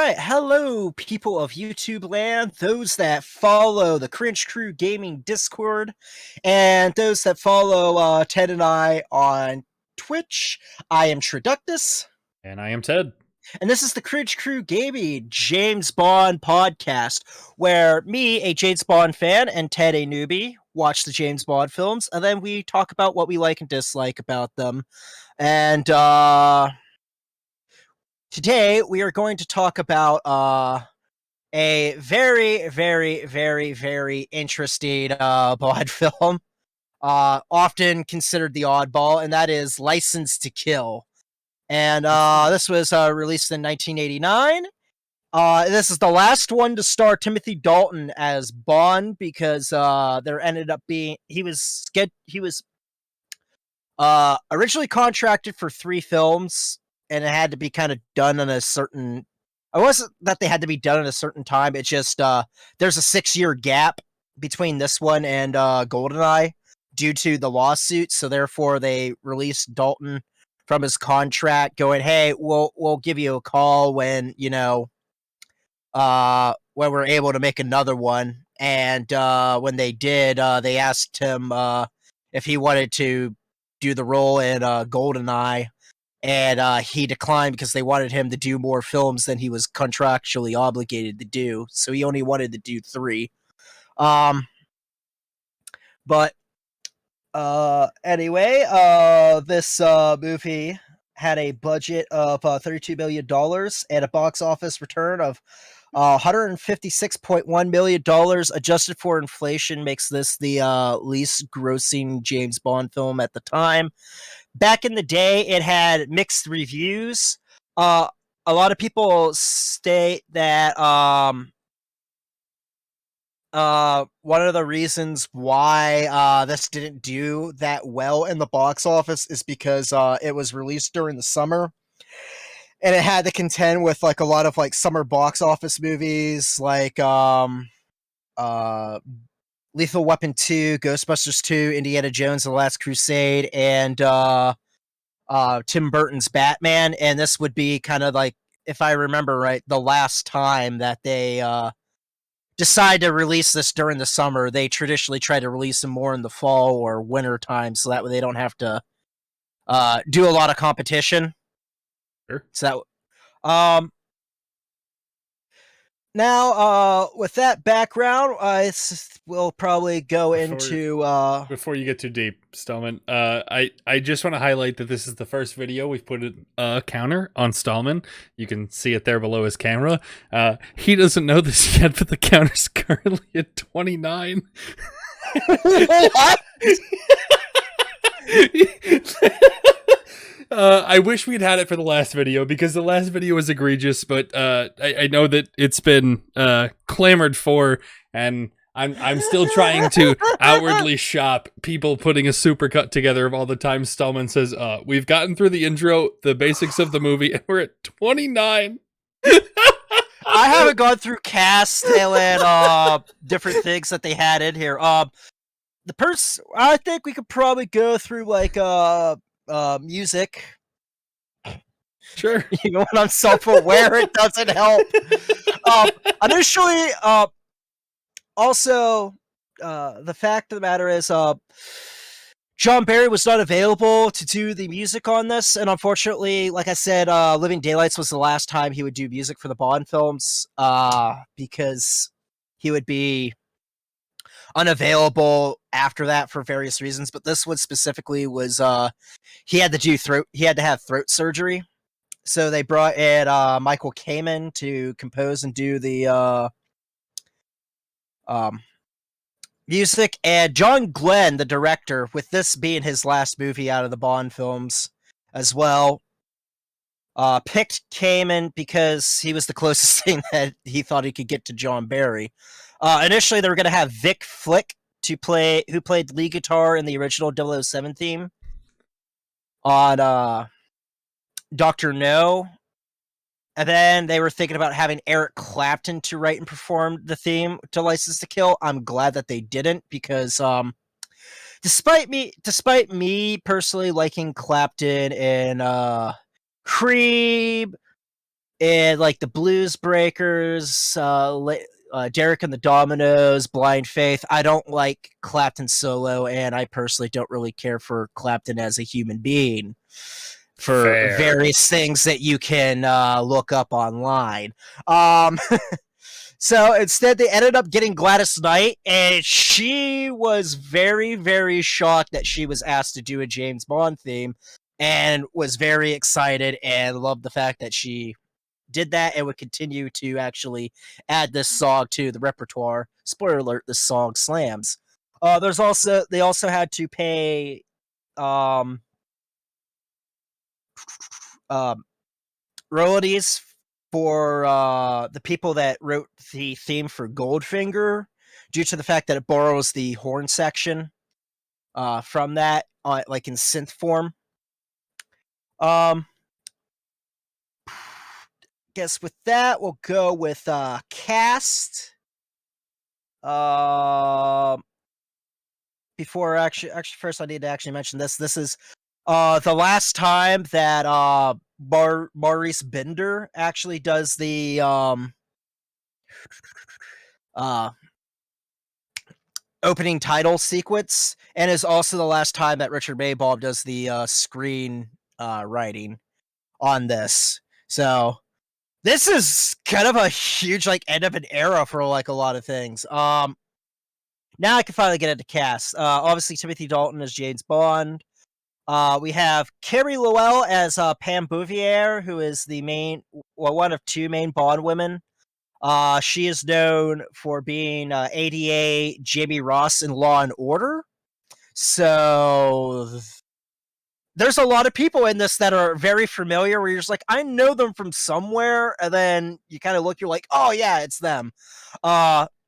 right, hello, people of YouTube land, those that follow the Cringe Crew Gaming Discord, and those that follow Ted and I on Twitch. I am Traductus, And I am Ted. and this is the Cringe Crew Gaming James Bond podcast, where me, a James Bond fan, and Ted, a newbie, watch the James Bond films, and then we talk about what we like and dislike about them. And today we are going to talk about a very, very, very, very interesting Bond film, often considered the oddball, and that is License to Kill. And this was released in 1989. This is the last one to star Timothy Dalton as Bond because there ended up being he was originally contracted for 3 films, and it had to be kind of done on a certain. It wasn't that they had to be done at a certain time. It's just there's a 6-year gap between this one and GoldenEye due to the lawsuit. So therefore, they released Dalton from his contract, going, "Hey, we'll give you a call when when we're able to make another one." And when they did, they asked him if he wanted to do the role in GoldenEye. And he declined because they wanted him to do more films than he was contractually obligated to do. So he only wanted to do 3. But anyway, this movie had a budget of $32 million and a box office return of $156.1 million. Adjusted for inflation, makes this the least grossing James Bond film at the time. Back in the day, it had mixed reviews. A lot of people state that one of the reasons why this didn't do that well in the box office is because it was released during the summer, and it had to contend with like a lot of like summer box office movies like Lethal Weapon 2, Ghostbusters 2, Indiana Jones and the Last Crusade, and Tim Burton's Batman. And this would be kind of like, if I remember right, the last time that they decide to release this during the summer. They traditionally try to release them more in the fall or winter time, so that way they don't have to do a lot of competition. Sure. So now, with that background, we'll probably go into... Before you get too deep, Stallman, I just want to highlight that this is the first video we've put a counter on Stallman. You can see it there below his camera. He doesn't know this yet, but the counter's currently at 29. What? I wish we'd had it for the last video because the last video was egregious, but I know that it's been clamored for, and I'm still trying to outwardly shop people putting a supercut together of all the times Stallman says, we've gotten through the intro, the basics of the movie, and we're at 29. I haven't gone through cast and different things that they had in here. I think we could probably go through like music. Sure. You know, when I'm self-aware, it doesn't help. Initially, also, the fact of the matter is, John Barry was not available to do the music on this, and unfortunately, like I said, Living Daylights was the last time he would do music for the Bond films, because he would be unavailable after that for various reasons. But this one specifically was he had to have throat surgery, so they brought in Michael Kamen to compose and do the music, and John Glenn, the director, with this being his last movie out of the Bond films as well, picked Kamen because he was the closest thing that he thought he could get to John Barry. Initially, they were going to have Vic Flick who played lead guitar in the original 007 theme on Dr. No. And then they were thinking about having Eric Clapton to write and perform the theme to License to Kill. I'm glad that they didn't, because despite me personally liking Clapton and Creed, and like the Blues Breakers, Derek and the Dominoes, Blind Faith. I don't like Clapton solo, and I personally don't really care for Clapton as a human being for Fair. various things that you can look up online. Um, so instead, they ended up getting Gladys Knight, and she was very, very shocked that she was asked to do a James Bond theme, and was very excited and loved the fact that she did that and would continue to actually add this song to the repertoire. Spoiler alert: this song slams. They also had to pay um, um, royalties for the people that wrote the theme for Goldfinger, due to the fact that it borrows the horn section from that, like in synth form. Um, guess with that we'll go with cast. Um, before actually first I need to actually mention this. This is the last time that Maurice Binder actually does the uh opening title sequence, and is also the last time that Richard Maybaum does the screen writing on this. So this is kind of a huge like end of an era for like a lot of things. Now I can finally get into cast. Obviously Timothy Dalton as James Bond. We have Carrie Lowell as Pam Bouvier, who is one of two main Bond women. She is known for being ADA Jamie Ross in Law and Order. So there's a lot of people in this that are very familiar, where you're just like, I know them from somewhere, and then you kind of look, you're like, oh yeah, it's them.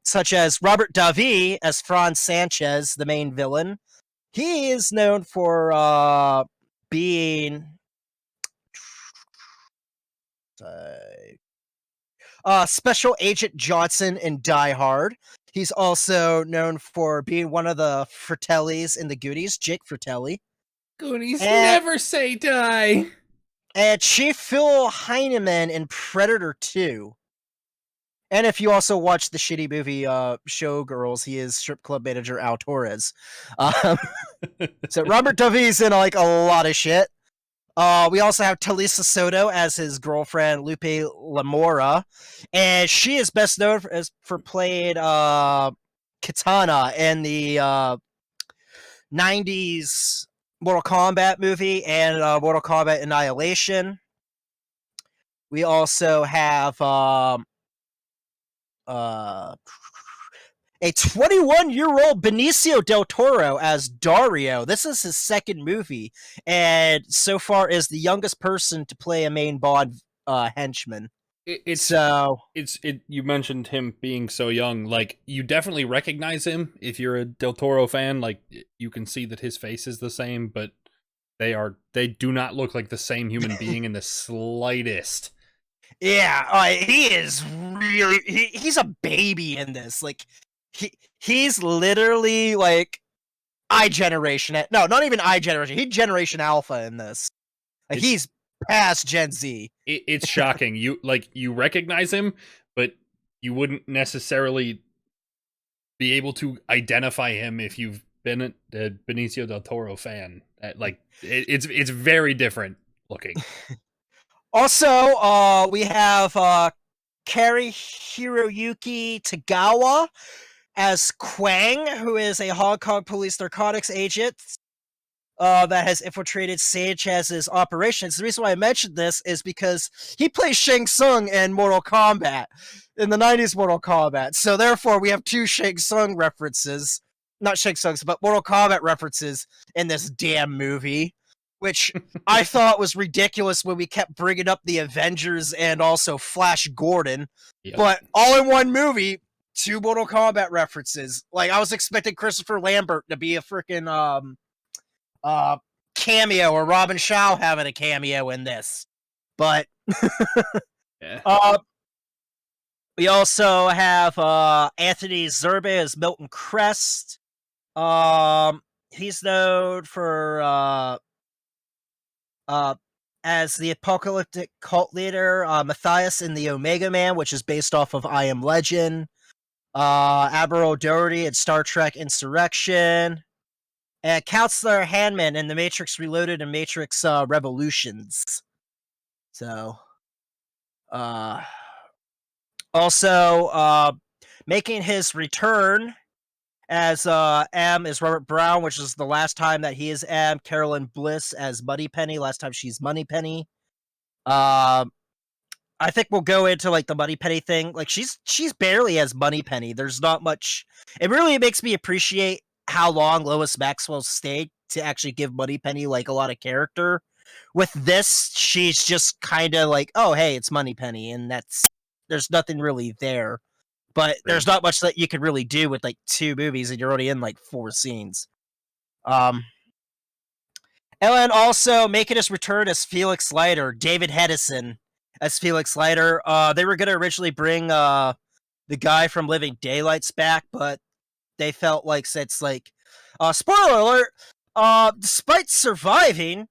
Such as Robert Davi as Franz Sanchez, the main villain. He is known for being Special Agent Johnson in Die Hard. He's also known for being one of the Fratellis in the Goonies, Jake Fratelli. Goonies And, never say die. and Chief Phil Heineman in Predator 2. And if you also watch the shitty movie Showgirls, he is strip club manager Al Torres. So Robert Davi's in like a lot of shit. We also have Talisa Soto as his girlfriend, Lupe Lamora, and she is best known for playing Katana in the 90s Mortal Kombat movie and Mortal Kombat Annihilation. We also have uh, a 21-year-old Benicio del Toro as Dario. This is his second movie, and so far is the youngest person to play a main Bond henchman. It's So you mentioned him being so young. Like, you definitely recognize him if you're a Del Toro fan. Like, you can see that his face is the same, but they do not look like the same human being in the slightest. yeah, he is really he's a baby in this. Like he's literally like iGeneration. No, not even iGeneration. He's Generation Alpha in this. Like, It's he's past Gen Z. it's shocking. You recognize him, but you wouldn't necessarily be able to identify him if you've been a Benicio del Toro fan. Like, it's very different looking. Also, we have Kari Hiroyuki Tagawa as Quang, who is a Hong Kong police narcotics agent that has infiltrated Sanchez's operations. The reason why I mentioned this is because he plays Shang Tsung in Mortal Kombat, in the 90s Mortal Kombat. So therefore, we have two Shang Tsung references. Not Shang Tsung's, but Mortal Kombat references in this damn movie, which I thought was ridiculous when we kept bringing up the Avengers and also Flash Gordon. Yep. But all in one movie, two Mortal Kombat references. Like, I was expecting Christopher Lambert to be a freaking cameo, or Robin Shaw having a cameo in this. But Yeah. we also have Anthony Zerbe as Milton Crest. He's known for as the apocalyptic cult leader, Matthias in the Omega Man, which is based off of I Am Legend, Admiral Doherty in Star Trek Insurrection, and Counselor Handman in The Matrix Reloaded and Matrix Revolutions. So, also making his return as M is Robert Brown, which is the last time that he is M. Carolyn Bliss as Moneypenny, last time she's Moneypenny. I think we'll go into like the Moneypenny thing. Like she's barely as Moneypenny. There's not much. It really makes me appreciate how long Lois Maxwell stayed to actually give Moneypenny like a lot of character. With this, she's just kind of like, oh hey, it's Moneypenny, and there's nothing really there. But there's not much that you can really do with like 2 movies, and you're already in like 4 scenes. And then also making his return as Felix Leiter, David Hedison as Felix Leiter. They were going to originally bring the guy from Living Daylights back, but they felt like, since like, spoiler alert, despite surviving,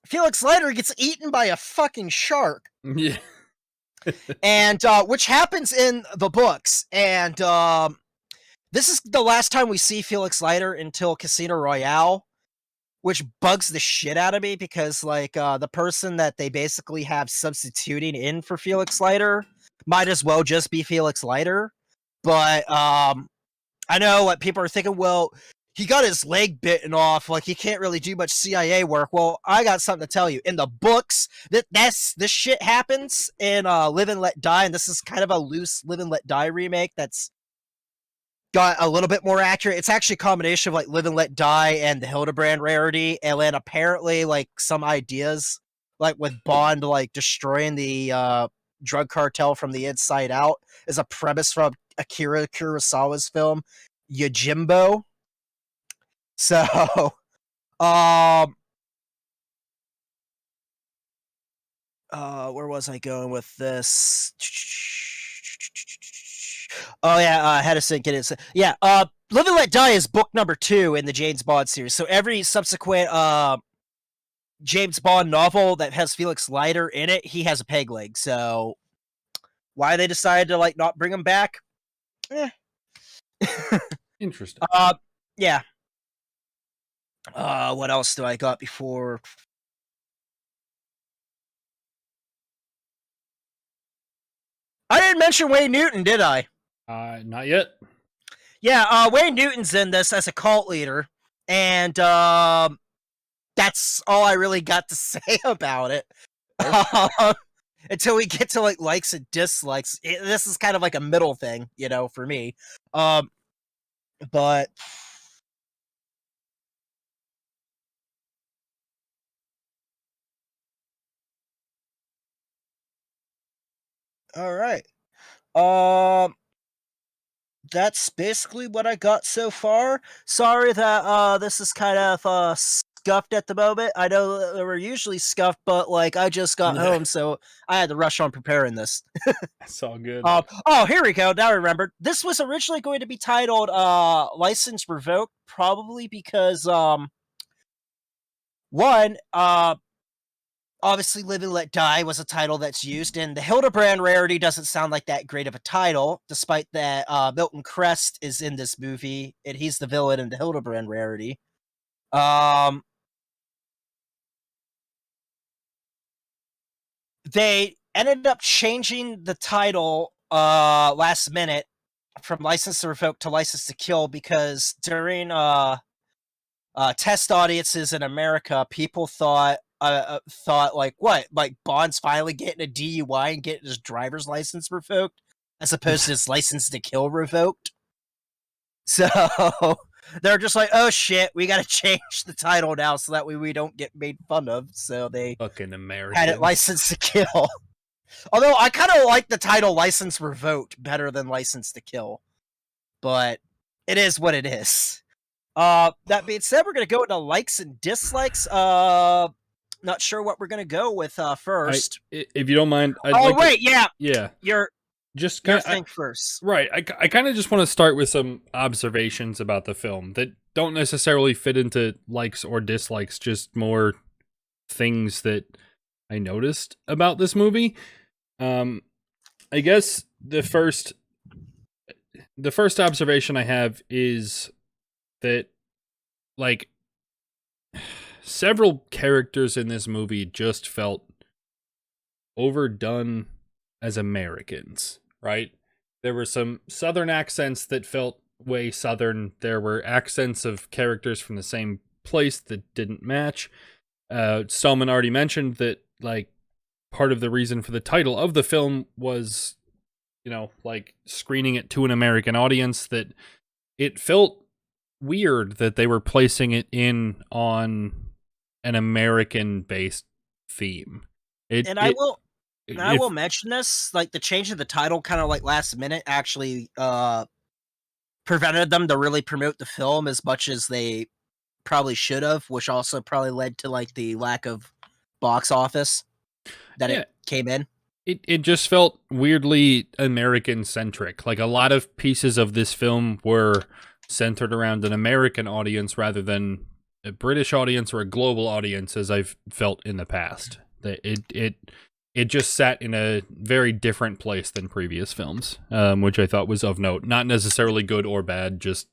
Felix Leiter gets eaten by a fucking shark. Yeah. And which happens in the books, and this is the last time we see Felix Leiter until Casino Royale, which bugs the shit out of me, because like the person that they basically have substituting in for Felix Leiter might as well just be Felix Leiter. But I know what people are thinking, well, he got his leg bitten off, like he can't really do much CIA work. Well, I got something to tell you. In the books, this shit happens in Live and Let Die, and this is kind of a loose Live and Let Die remake that's got a little bit more accurate. It's actually a combination of like Live and Let Die and the Hildebrand rarity, and then apparently like some ideas, like with Bond like destroying the drug cartel from the inside out, is a premise from Akira Kurosawa's film Yojimbo. So, where was I going with this? Oh yeah, Hedison, get it. Yeah, Live and Let Die is book number 2 in the James Bond series. So every subsequent James Bond novel that has Felix Leiter in it, he has a peg leg. So why they decided to like not bring him back? Interesting. Yeah. What else do I got before? I didn't mention Wayne Newton, did I? Not yet. Yeah, Wayne Newton's in this as a cult leader, and that's all I really got to say about it. Until we get to like likes and dislikes. This is kind of like a middle thing, you know, for me. But all right. That's basically what I got so far. Sorry that this is kind of scuffed at the moment. I know that we're usually scuffed, but like I just got home, so I had to rush on preparing this. It's all good. Oh, here we go. Now I remember. This was originally going to be titled License Revoked, probably because one, obviously Live and Let Die was a title that's used, and the Hildebrand rarity doesn't sound like that great of a title, despite that Milton Crest is in this movie, and he's the villain in the Hildebrand rarity. They ended up changing the title last minute from License to Revoke to License to Kill, because during test audiences in America, people thought like, what, like Bond's finally getting a DUI and getting his driver's license revoked, as opposed to his license to kill revoked. So they're just like, oh shit, we gotta change the title now so that way we don't get made fun of. So they fucking Americans had it License to Kill. Although I kind of like the title License Revoked better than License to Kill, but it is what it is. That being said, we're gonna go into likes and dislikes. Not sure what we're gonna go with first. If you don't mind, yeah, your thing first. Right, I kind of just want to start with some observations about the film that don't necessarily fit into likes or dislikes, just more things that I noticed about this movie. I guess the first observation I have is that, like, several characters in this movie just felt overdone as Americans, right? There were some Southern accents that felt way Southern. There were accents of characters from the same place that didn't match. Stallman already mentioned that, like, part of the reason for the title of the film was, like, screening it to an American audience, that it felt weird that they were placing it in on an American-based theme. I will mention this, like, the change of the title kind of like last minute actually prevented them to really promote the film as much as they probably should have, which also probably led to, like, the lack of box office that it came in. It just felt weirdly American-centric. Like, a lot of pieces of this film were centered around an American audience rather than a British audience or a global audience, as I've felt in the past. It just sat in a very different place than previous films, which I thought was of note. Not necessarily good or bad, just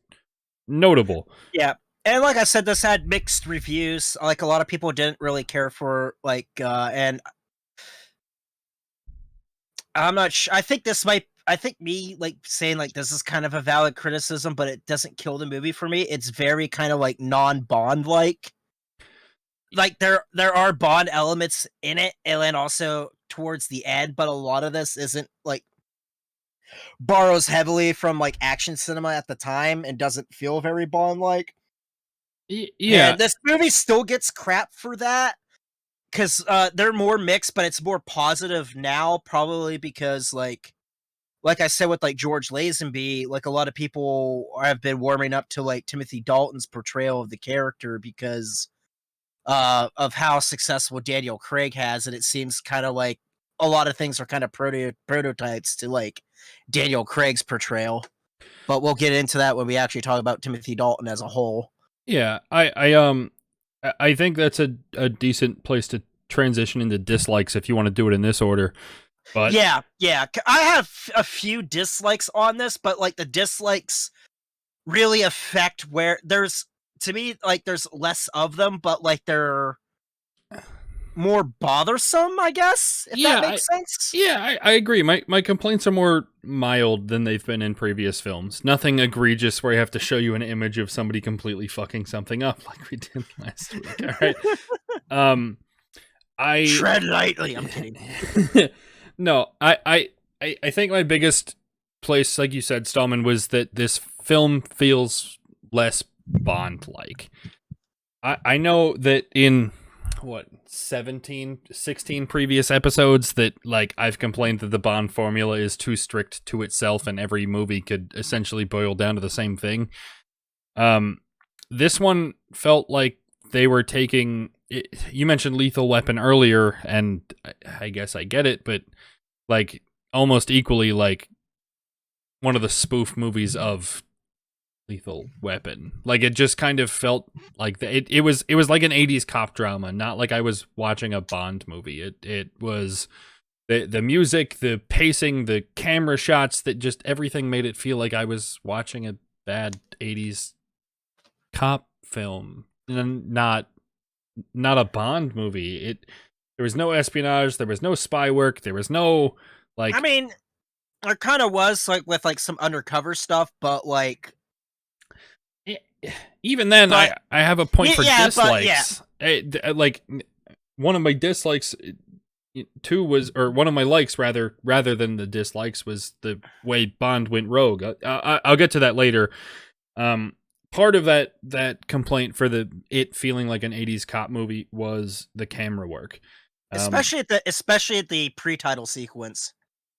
notable. Yeah. And like I said, this had mixed reviews. Like, a lot of people didn't really care for, like, and I'm not sure. I think me, like, saying, like, this is kind of a valid criticism, but it doesn't kill the movie for me. It's very kind of, like, non-Bond like. Like, there are Bond elements in it, and then also towards the end, but a lot of this isn't, like, borrows heavily from, like, action cinema at the time and doesn't feel very Bond-like. Yeah. And this movie still gets crap for that, because they're more mixed, but it's more positive now, probably because, like I said with, like, George Lazenby, like, a lot of people have been warming up to, like, Timothy Dalton's portrayal of the character because of how successful Daniel Craig has, and it seems kind of like a lot of things are kind of prototypes to, like, Daniel Craig's portrayal. But we'll get into that when we actually talk about Timothy Dalton as a whole. Yeah, I think that's a decent place to transition into dislikes if you want to do it in this order. But yeah, I have a few dislikes on this, but, like, the dislikes really affect where there's, to me, like, there's less of them, but, like, they're more bothersome, I guess, if that makes sense. Yeah, I agree. My complaints are more mild than they've been in previous films. Nothing egregious where I have to show you an image of somebody completely fucking something up like we did last week. All right. I tread lightly. I'm kidding. No, I think my biggest place, like you said, Stallman, was that this film feels less Bond-like. I know that in 16 previous episodes that, like, I've complained that the Bond formula is too strict to itself and every movie could essentially boil down to the same thing. This one felt like they were taking it. You mentioned Lethal Weapon earlier, and I guess I get it, but, like, almost equally like one of the spoof movies of Lethal Weapon. Like, it just kind of felt like it was like an 80s cop drama, not like I was watching a Bond movie. It was the music, the pacing, the camera shots, that just everything made it feel like I was watching a bad 80s cop film, and not a Bond movie. There was no espionage, there was no spy work, there was no, like, I mean, there kind of was, like, with, like, some undercover stuff, but, like, even then, I have a point for dislikes. But, yeah. Like, one of my dislikes one of my likes rather than the dislikes, was the way Bond went rogue. I'll get to that later. Part of that complaint for it feeling like an 80s cop movie was the camera work, especially at the pre-title sequence.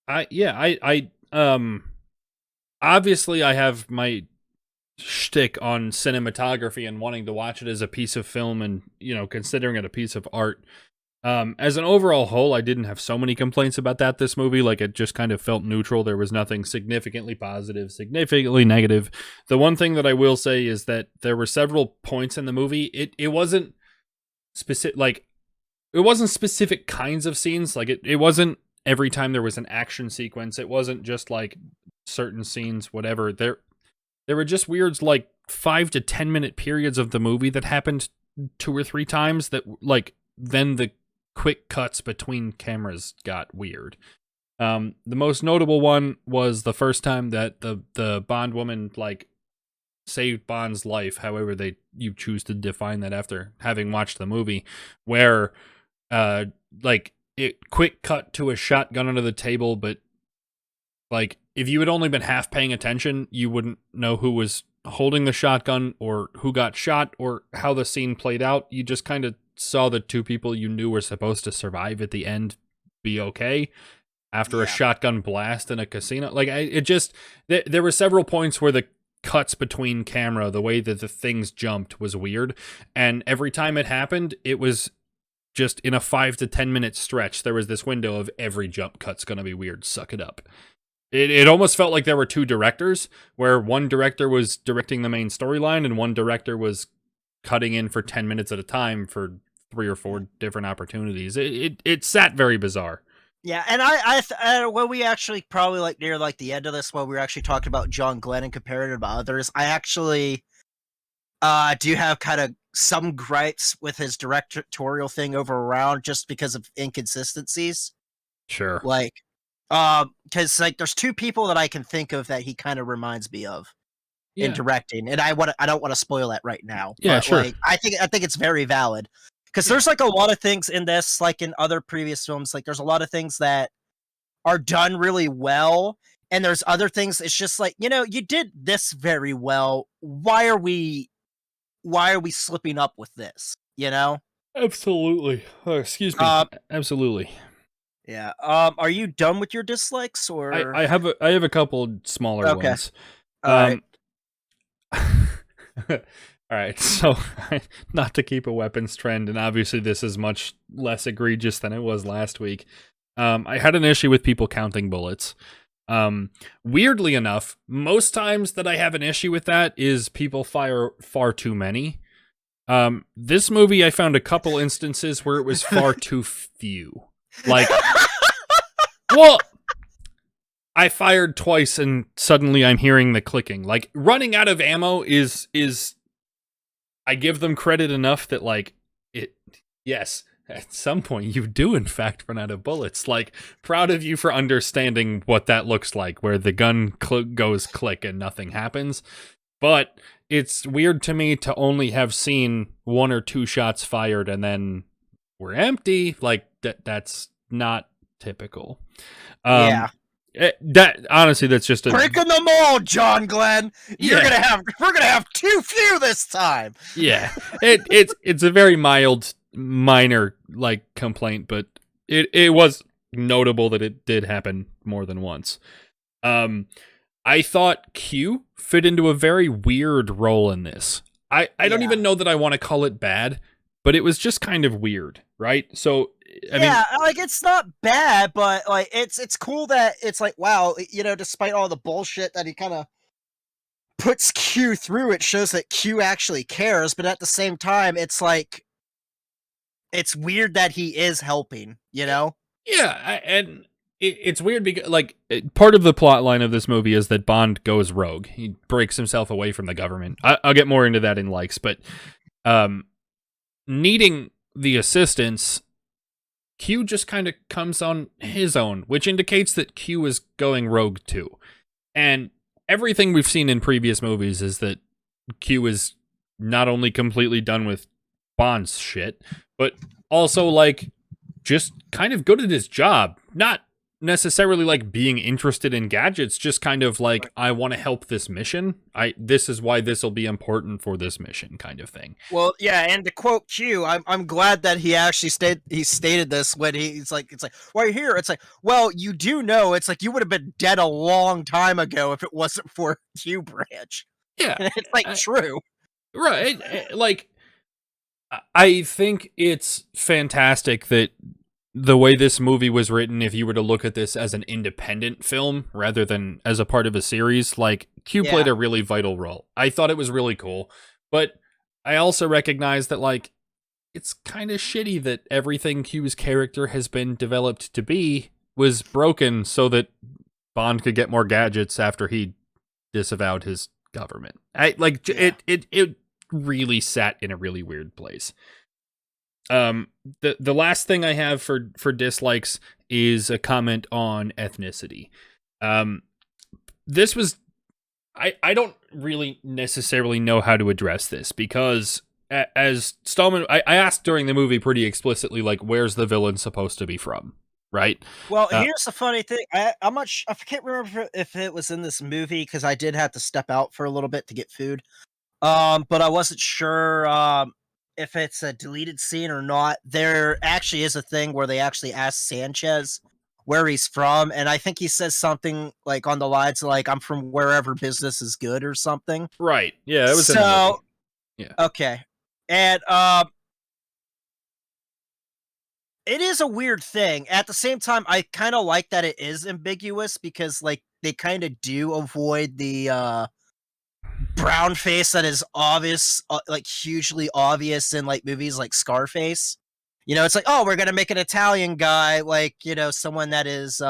I obviously I have my shtick on cinematography and wanting to watch it as a piece of film, and, considering it a piece of art. As an overall whole, I didn't have so many complaints about this movie. Like, it just kind of felt neutral. There was nothing significantly positive, significantly negative. The one thing that I will say is that there were several points in the movie. It wasn't specific, like, it wasn't specific kinds of scenes. Like, it wasn't every time there was an action sequence. It wasn't just like certain scenes, whatever. There were just weird, like, 5 to 10 minute periods of the movie that happened 2 or 3 times that, like, then the quick cuts between cameras got weird. The most notable one was the first time that the Bond woman, like, saved Bond's life, however you choose to define that after having watched the movie, where like, it quick cut to a shotgun under the table, but, like, if you had only been half paying attention, you wouldn't know who was holding the shotgun or who got shot or how the scene played out. You just kind of saw the 2 people you knew were supposed to survive at the end be okay after a shotgun blast in a casino. Like, there were several points where the cuts between camera, the way that the things jumped, was weird, and every time it happened, it was just in a 5 to 10 minute stretch. There was this window of every jump cut's gonna be weird, suck it up. It almost felt like there were 2 directors, where one director was directing the main storyline and one director was cutting in for 10 minutes at a time for 3 or 4 different opportunities. It sat very bizarre. Yeah, and when we actually probably, like, near, like, the end of this, when we were actually talking about John Glenn and comparing it to others, I actually do have kind of some gripes with his directorial thing over around, just because of inconsistencies. Sure. Like, because, like, there's 2 people that I can think of that he kind of reminds me of in directing, and I don't want to spoil that right now. Yeah, but, sure. like, I think it's very valid, because there's, like, a lot of things in this, like in other previous films, like, there's a lot of things that are done really well, and there's other things it's just like, you did this very well. Why are we slipping up with this? Absolutely. Oh, excuse me. Absolutely. Yeah. Are you done with your dislikes, or I have a couple smaller ones. All right. All right, so not to keep a weapons trend, and obviously this is much less egregious than it was last week. I had an issue with people counting bullets. Weirdly enough, most times that I have an issue with that is people fire far too many. This movie, I found a couple instances where it was far too few. Like, well, I fired twice and suddenly I'm hearing the clicking. Like, running out of ammo is I give them credit enough that, like, yes, at some point you do in fact run out of bullets. Like, proud of you for understanding what that looks like, where the gun goes click and nothing happens. But it's weird to me to only have seen 1 or 2 shots fired and then we're empty. Like, that's not typical. Yeah. That honestly, that's just breaking the mold, John Glenn. We're gonna have too few this time. Yeah, it's a very minor, like, complaint, but it was notable that it did happen more than once. I thought Q fit into a very weird role in this. I don't even know that I want to call it bad, but it was just kind of weird, right? So I mean, like, it's not bad, but, like, it's cool that it's like, wow, despite all the bullshit that he kind of puts Q through, it shows that Q actually cares. But at the same time, it's like, it's weird that he is helping, Yeah, and it's weird because, like, part of the plot line of this movie is that Bond goes rogue. He breaks himself away from the government. I'll get more into that in likes, but needing the assistance, Q just kind of comes on his own, which indicates that Q is going rogue too. And everything we've seen in previous movies is that Q is not only completely done with Bond's shit, but also, like, just kind of good at his job. Not necessarily, like, being interested in gadgets, just kind of like, I want to help this mission. This is why this will be important for this mission, kind of thing. Well, yeah, and to quote Q, I'm glad that he actually stated this when it's like, well, you're here. It's like, well, you do know, it's like, you would have been dead a long time ago if it wasn't for Q Branch. Yeah. It's like, true. Right. Like, I think it's fantastic that the way this movie was written, if you were to look at this as an independent film rather than as a part of a series, like Q played Yeah, a really vital role. I thought it was really cool, but I also recognize that like it's kind of shitty that everything Q's character has been developed to be was broken so that Bond could get more gadgets after he disavowed his government. I like yeah. it really sat in a really weird place. Um, the last thing I have for dislikes is a comment on ethnicity. Um, this was I don't really necessarily know how to address this because as Stallman, I asked during the movie pretty explicitly, like, where's the villain supposed to be from, right? Well, Uh, here's the funny thing. I'm not. I can't remember if it was in this movie because I did have to step out for a little bit to get food. But I wasn't sure if it's a deleted scene or not. There actually is a thing where they actually ask Sanchez where he's from, and I think he says something like on the lines like "I'm from wherever business is good" or something. right? Yeah, it was in the So movie. Yeah, okay, and it is a weird thing. At the same time, I kind of like that it is ambiguous because like they kind of do avoid the brown face that is obvious, like hugely obvious in like movies like Scarface. You know, it's like, oh, we're gonna make an Italian guy, like someone that is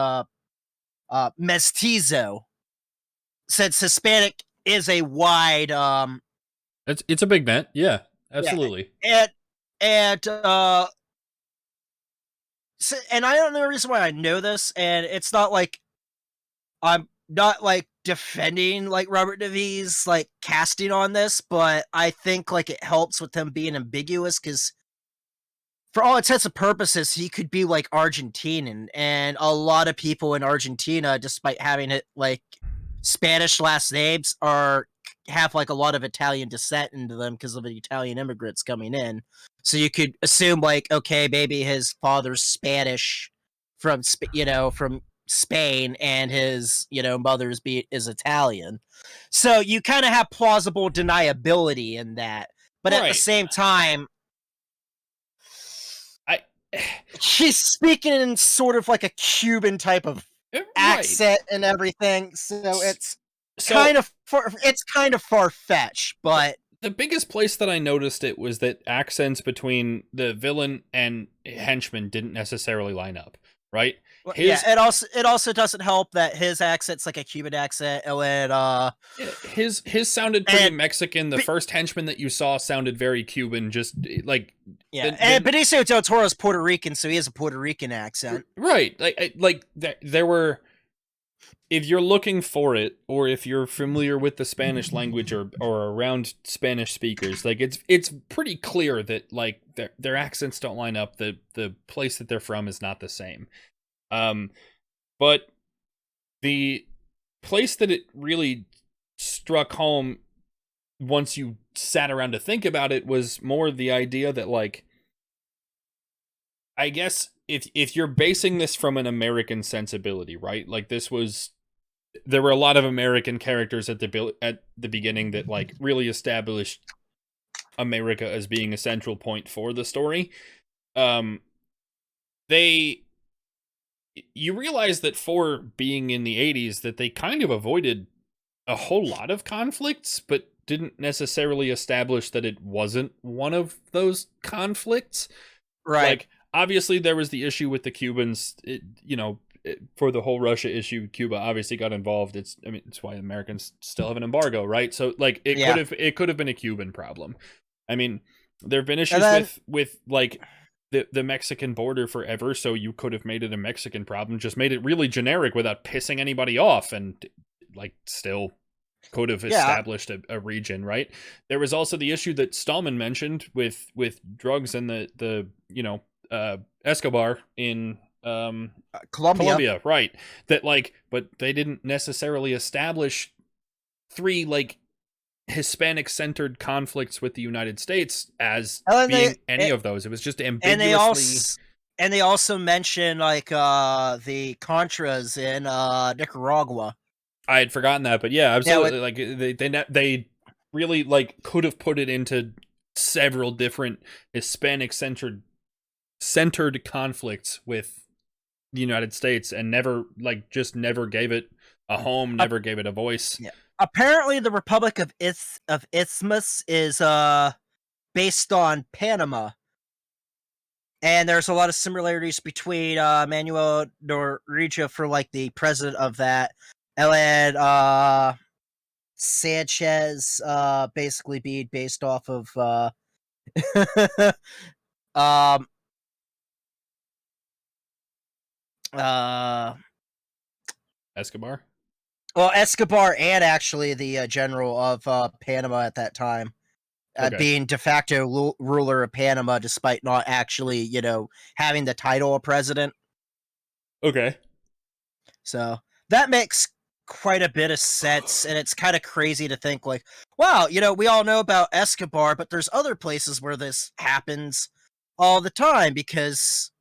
mestizo, since Hispanic is a wide it's a big net. Yeah, yeah, absolutely. and and and I don't know the reason why I know this, and it's not like I'm not like defending like Robert DeVee's like casting on this, but I think like it helps with him being ambiguous because for all intents and purposes, he could be like Argentinian, and a lot of people in Argentina, despite having it like Spanish last names, are have like a lot of Italian descent into them because of the Italian immigrants coming in. So you could assume like, okay, maybe his father's Spanish from from Spain, and his mother's is Italian. So you kind of have plausible deniability in that, but at the Right. same time I she's speaking in sort of like a Cuban type of right. accent and everything, so it's So kind of far fetched, the, but the biggest place that I noticed it was that accents between the villain and henchman didn't necessarily line up, right? yeah, His it also doesn't help that his accent's like a Cuban accent, his sounded pretty and Mexican. The first henchman that you saw sounded very Cuban, just like yeah, and Benicio del Toro's Puerto Rican, so he has a Puerto Rican accent. right. There were, if you're looking for it, or if you're familiar with the Spanish language or around Spanish speakers, like it's pretty clear that like their accents don't line up. The place that they're from is not the same. Um, but the place that it really struck home once you sat around to think about it was more the idea that like, I guess if you're basing this from an American sensibility, right? Like there were a lot of American characters at the beginning that like really established America as being a central point for the story. Um, they You realize that for being in the 80s that they kind of avoided a whole lot of conflicts, but didn't necessarily establish that it wasn't one of those conflicts. Right. Like, obviously, there was the issue with the Cubans. For the whole Russia issue, Cuba obviously got involved. It's why Americans still have an embargo, right? So, like, Yeah. it could have been a Cuban problem. I mean, there have been And issues then with like the Mexican border forever, so you could have made it a Mexican problem, just made it really generic without pissing anybody off, and like still could have yeah, established a region, right? There was also the issue that Stallman mentioned with drugs and the Escobar in Colombia. Colombia, right? That like, but they didn't necessarily establish three like Hispanic centered conflicts with the United States as And then being any of those. It was just and ambiguously. they also mention like the Contras in Nicaragua. I had forgotten that, but yeah, Yeah, with absolutely. Like they really like could have put it into several different Hispanic centered conflicts with the United States, and never gave it a home, Uh, never gave it a voice. yeah. Apparently, the Republic of Isthmus is based on Panama, and there's a lot of similarities between Manuel Noriega for like the president of that, and Sanchez basically being based off of um uh Escobar. well, Escobar and actually the general of Panama at that time, Okay. being de facto ruler of Panama, despite not actually, having the title of president. Okay. So that makes quite a bit of sense, and it's kind of crazy to think like, wow, we all know about Escobar, but there's other places where this happens all the time because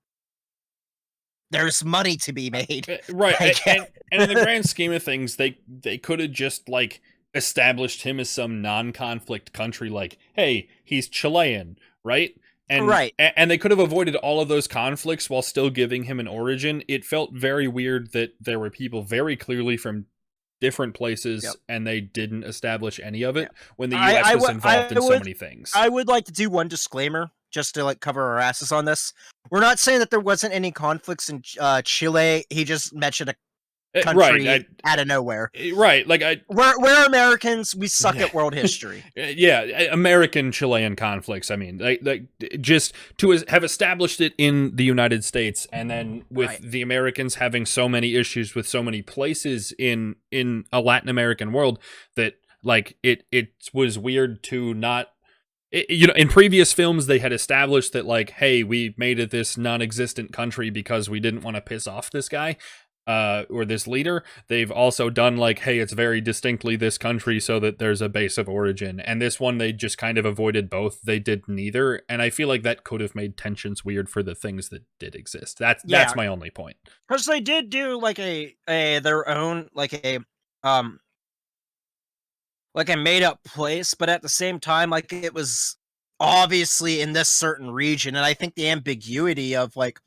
there's money to be made. Right. Like, And in the grand scheme of things, they could have just like established him as some non-conflict country, like, hey, he's Chilean, right? right. And they could have avoided all of those conflicts while still giving him an origin. It felt very weird that there were people very clearly from different places, Yep. and they didn't establish any of it Yep. when the U.S. was involved in so many things. I would like to do one disclaimer just to like cover our asses on this. We're not saying that there wasn't any conflicts in Chile. He just mentioned a country out of nowhere. Right, like we're Americans. We suck at world history. Yeah, American Chilean conflicts. I mean, like just to have established it in the United States, and then with the Americans having so many issues with so many places in a Latin American world, that like it was weird to not. In previous films, they had established that, like, hey, we made it this non-existent country because we didn't want to piss off this guy. Or this leader. They've also done like, hey, it's very distinctly this country so that there's a base of origin. And this one, they just kind of avoided both. They did neither. And I feel like that could have made tensions weird for the things that did exist. That's my only point. Because they did do like a their own like a made up place, but at the same time, like it was obviously in this certain region. And I think the ambiguity of like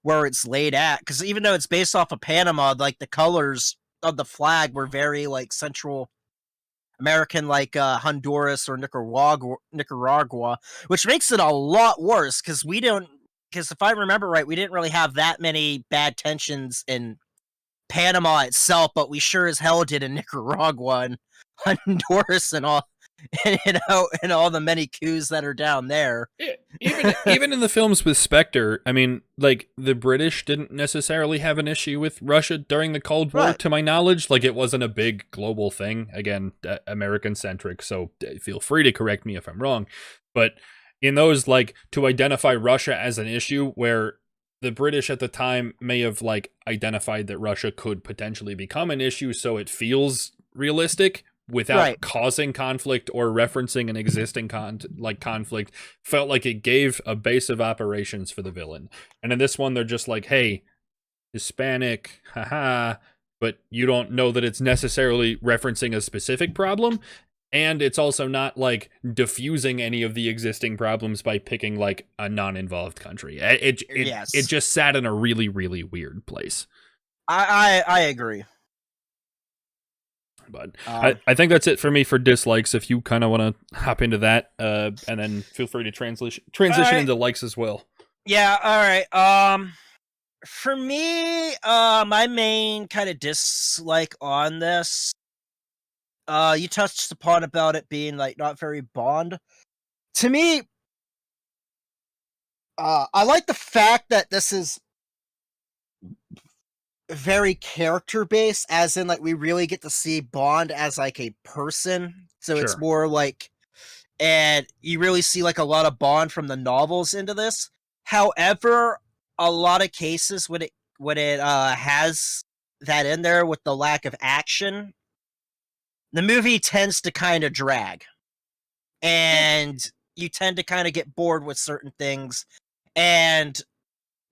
where it's laid at, because even though it's based off of Panama, like the colors of the flag were very like Central American, like Honduras or Nicaragua, which makes it a lot worse because if I remember right, we didn't really have that many bad tensions in Panama itself, but we sure as hell did in Nicaragua and Honduras and all. And all the many coups that are down there. Even in the films with Spectre, I mean, like, the British didn't necessarily have an issue with Russia during the Cold War, to my knowledge. Like, it wasn't a big global thing. Again, American-centric, so feel free to correct me if I'm wrong. But in those, like, to identify Russia as an issue where the British at the time may have, like, identified that Russia could potentially become an issue, so it feels realistic, without causing conflict or referencing an existing conflict, felt like it gave a base of operations for the villain. And in this one, they're just like, hey, Hispanic, haha, but you don't know that it's necessarily referencing a specific problem. And it's also not like diffusing any of the existing problems by picking like a non-involved country. It just sat in a really, really weird place. I agree. But I think that's it for me for dislikes. If you kind of want to hop into that, and then feel free to transition into likes as well. Yeah, all right. For me, my main kind of dislike on this, you touched upon about it being like not very Bond. To me, I like the fact that this is very character based, as in like we really get to see Bond as like a person. So it's more like, and you really see like a lot of Bond from the novels into this. However, a lot of cases when it has that in there with the lack of action, the movie tends to kind of drag, and you tend to kind of get bored with certain things, and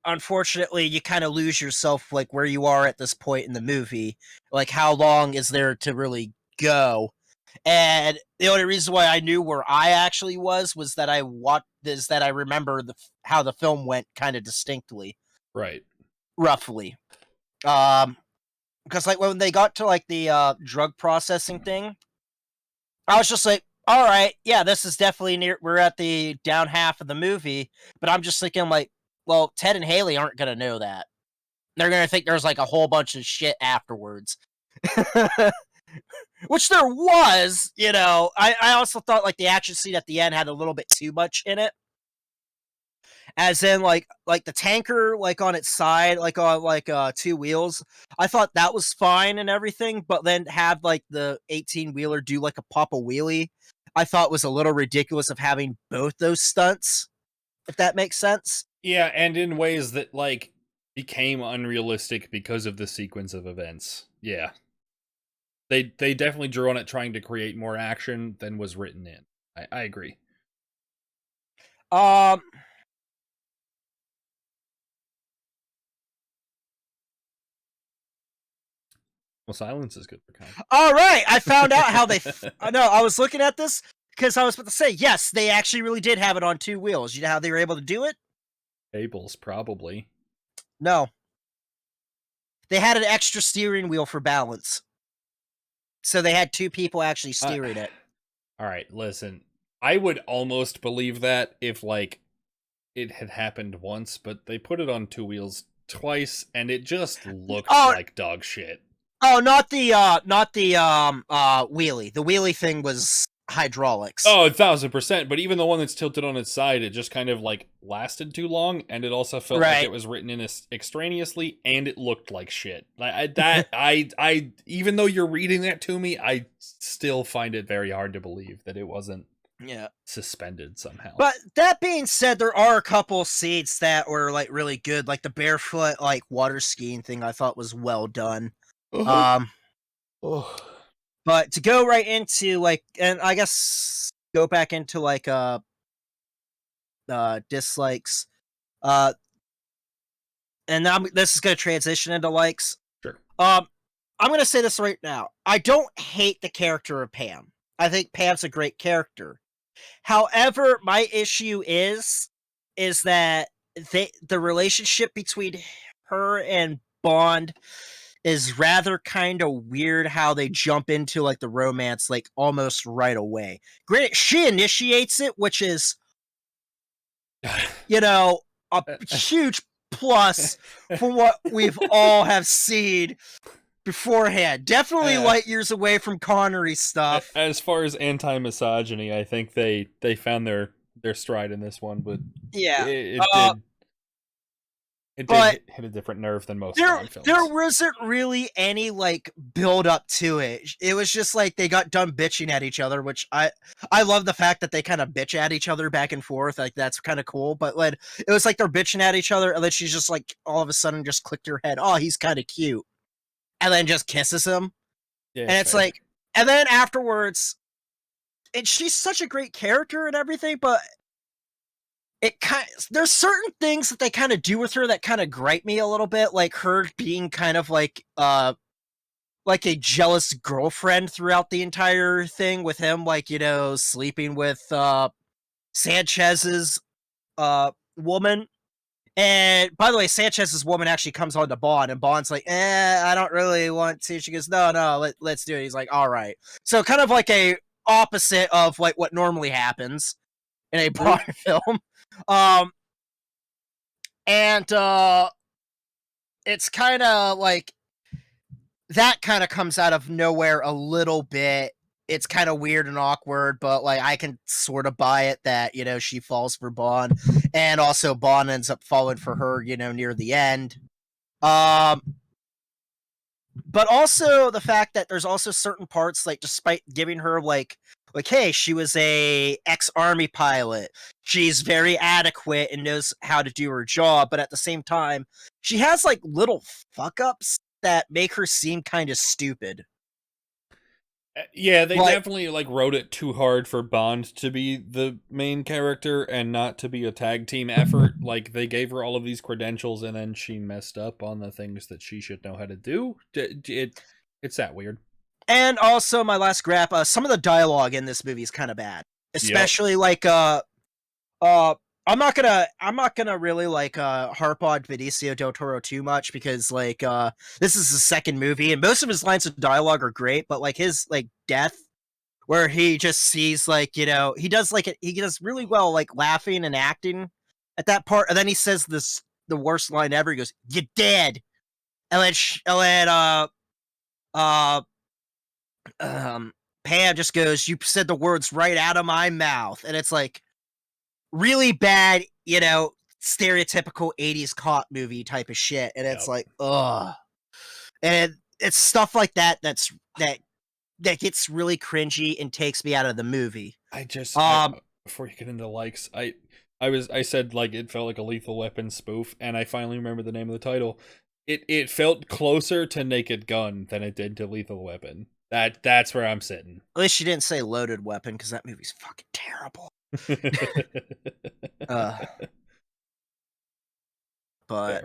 unfortunately, you kind of lose yourself, like, where you are at this point in the movie. Like, how long is there to really go? And the only reason why I knew where I actually was that I remember how the film went kind of distinctly, Right. roughly. Because like when they got to like the drug processing thing, I was just like, all right, yeah, this is definitely near. We're at the down half of the movie, but I'm just thinking like, well, Ted and Haley aren't gonna know that. They're gonna think there's like a whole bunch of shit afterwards. Which there was, you know. I also thought like the action scene at the end had a little bit too much in it. As in like the tanker like on its side, like on like two wheels. I thought that was fine and everything, but then have like the 18-wheeler do like a pop a wheelie. I thought was a little ridiculous of having both those stunts, if that makes sense. Yeah, and in ways that like became unrealistic because of the sequence of events. Yeah. They definitely drew on it trying to create more action than was written in. I agree. Um Well, silence is good for content. all right, I found out how they no, I was looking at this because I was about to say, yes, they actually really did have it on two wheels. You know how they were able to do it? Cables, probably. No. They had an extra steering wheel for balance. So they had two people actually steering it. All right, listen. I would almost believe that if like it had happened once, but they put it on two wheels twice and it just looked like dog shit. Oh, not the wheelie. The wheelie thing was hydraulics. Oh, 1,000%. But even the one that's tilted on its side, it just kind of like lasted too long, and it also felt like it was written in extraneously, and it looked like shit. I even though you're reading that to me, I still find it very hard to believe that it wasn't suspended somehow. But that being said, there are a couple scenes that were like really good, like the barefoot like water skiing thing. I thought was well done. But to go right into like, and I guess go back into like dislikes, and now this is going to transition into likes. Sure. I'm going to say this right now. I don't hate the character of Pam. I think Pam's a great character. However, my issue is that the relationship between her and Bond is rather kind of weird how they jump into like the romance like almost right away. Granted, she initiates it, which is, you know, a huge plus from what we've all have seen beforehand. Definitely light years away from Connery stuff. As far as anti-misogyny, I think they found their stride in this one, but yeah, it did hit a different nerve than most Bond films. There wasn't really any like build up to it. It was just like they got done bitching at each other, which I love the fact that they kind of bitch at each other back and forth. Like that's kind of cool. But like it was like they're bitching at each other, and then she's just like all of a sudden just clicked her head. Oh, he's kind of cute, and then just kisses him. Yeah, and it's fair. Like, and then afterwards, and she's such a great character and everything, but there's certain things that they kind of do with her that kind of gripe me a little bit, like her being kind of like a jealous girlfriend throughout the entire thing with him, like, you know, sleeping with Sanchez's woman. And by the way, Sanchez's woman actually comes on to Bond, and Bond's like, I don't really want to. She goes, no, let's do it. He's like, all right. So kind of like a opposite of like what normally happens in a Bond film. And it's kind of like that kind of comes out of nowhere a little bit. It's kind of weird and awkward, but like I can sort of buy it that, you know, she falls for Bond, and also Bond ends up falling for her, you know, near the end. But also the fact that there's also certain parts, like despite giving her like, hey, she was a ex-army pilot. She's very adequate and knows how to do her job, but at the same time, she has like little fuck-ups that make her seem kind of stupid. Yeah, they definitely like wrote it too hard for Bond to be the main character and not to be a tag team effort. Like they gave her all of these credentials and then she messed up on the things that she should know how to do. It's that weird. And also, my last grab, some of the dialogue in this movie is kind of bad, especially like I'm not gonna really like harp on Benicio del Toro too much because like this is his second movie and most of his lines of dialogue are great, but like his like death where he just sees like he does he does really well like laughing and acting at that part, and then he says the worst line ever. He goes, "You dead," and then uh Pam just goes, "You said the words right out of my mouth," and it's like really bad, stereotypical 80s cop movie type of shit. And it's like, ugh. And it's stuff like that that gets really cringy and takes me out of the movie. Before you get into likes, I said like it felt like a Lethal Weapon spoof, and I finally remember the name of the title. It felt closer to Naked Gun than it did to Lethal Weapon. That's where I'm sitting. At least you didn't say Loaded Weapon, because that movie's fucking terrible. But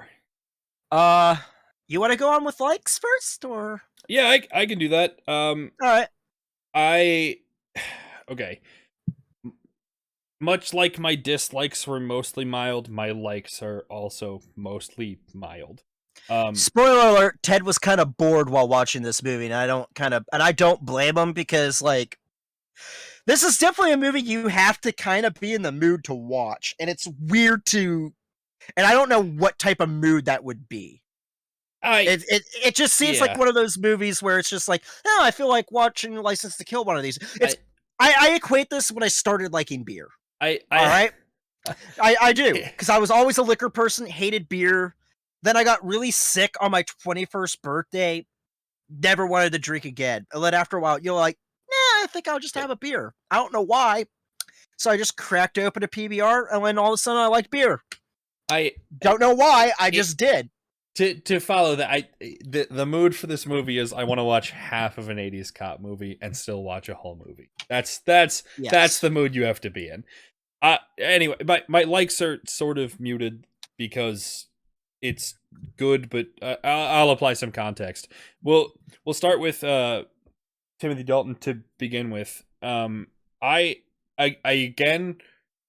fair. You want to go on with likes first, or yeah, I can do that. All right. Okay. Much like my dislikes were mostly mild, my likes are also mostly mild. Spoiler alert: Ted was kind of bored while watching this movie, and I don't blame him, because like this is definitely a movie you have to kind of be in the mood to watch, and it's weird to, and I don't know what type of mood that would be. It just seems like one of those movies where it's just like, oh, I feel like watching License to Kill, one of these. I equate this when I started liking beer. All right, I do, because I was always a liquor person, hated beer. Then I got really sick on my 21st birthday, never wanted to drink again. And then after a while, you're like, I think I'll just have a beer. I don't know why. So I just cracked open a PBR, and then all of a sudden I liked beer. I don't know why, I just did. To follow that, the mood for this movie is I want to watch half of an 80s cop movie and still watch a whole movie. That's the mood you have to be in. Anyway, my likes are sort of muted because it's good, but I'll apply some context. We'll start with Timothy Dalton to begin with. I again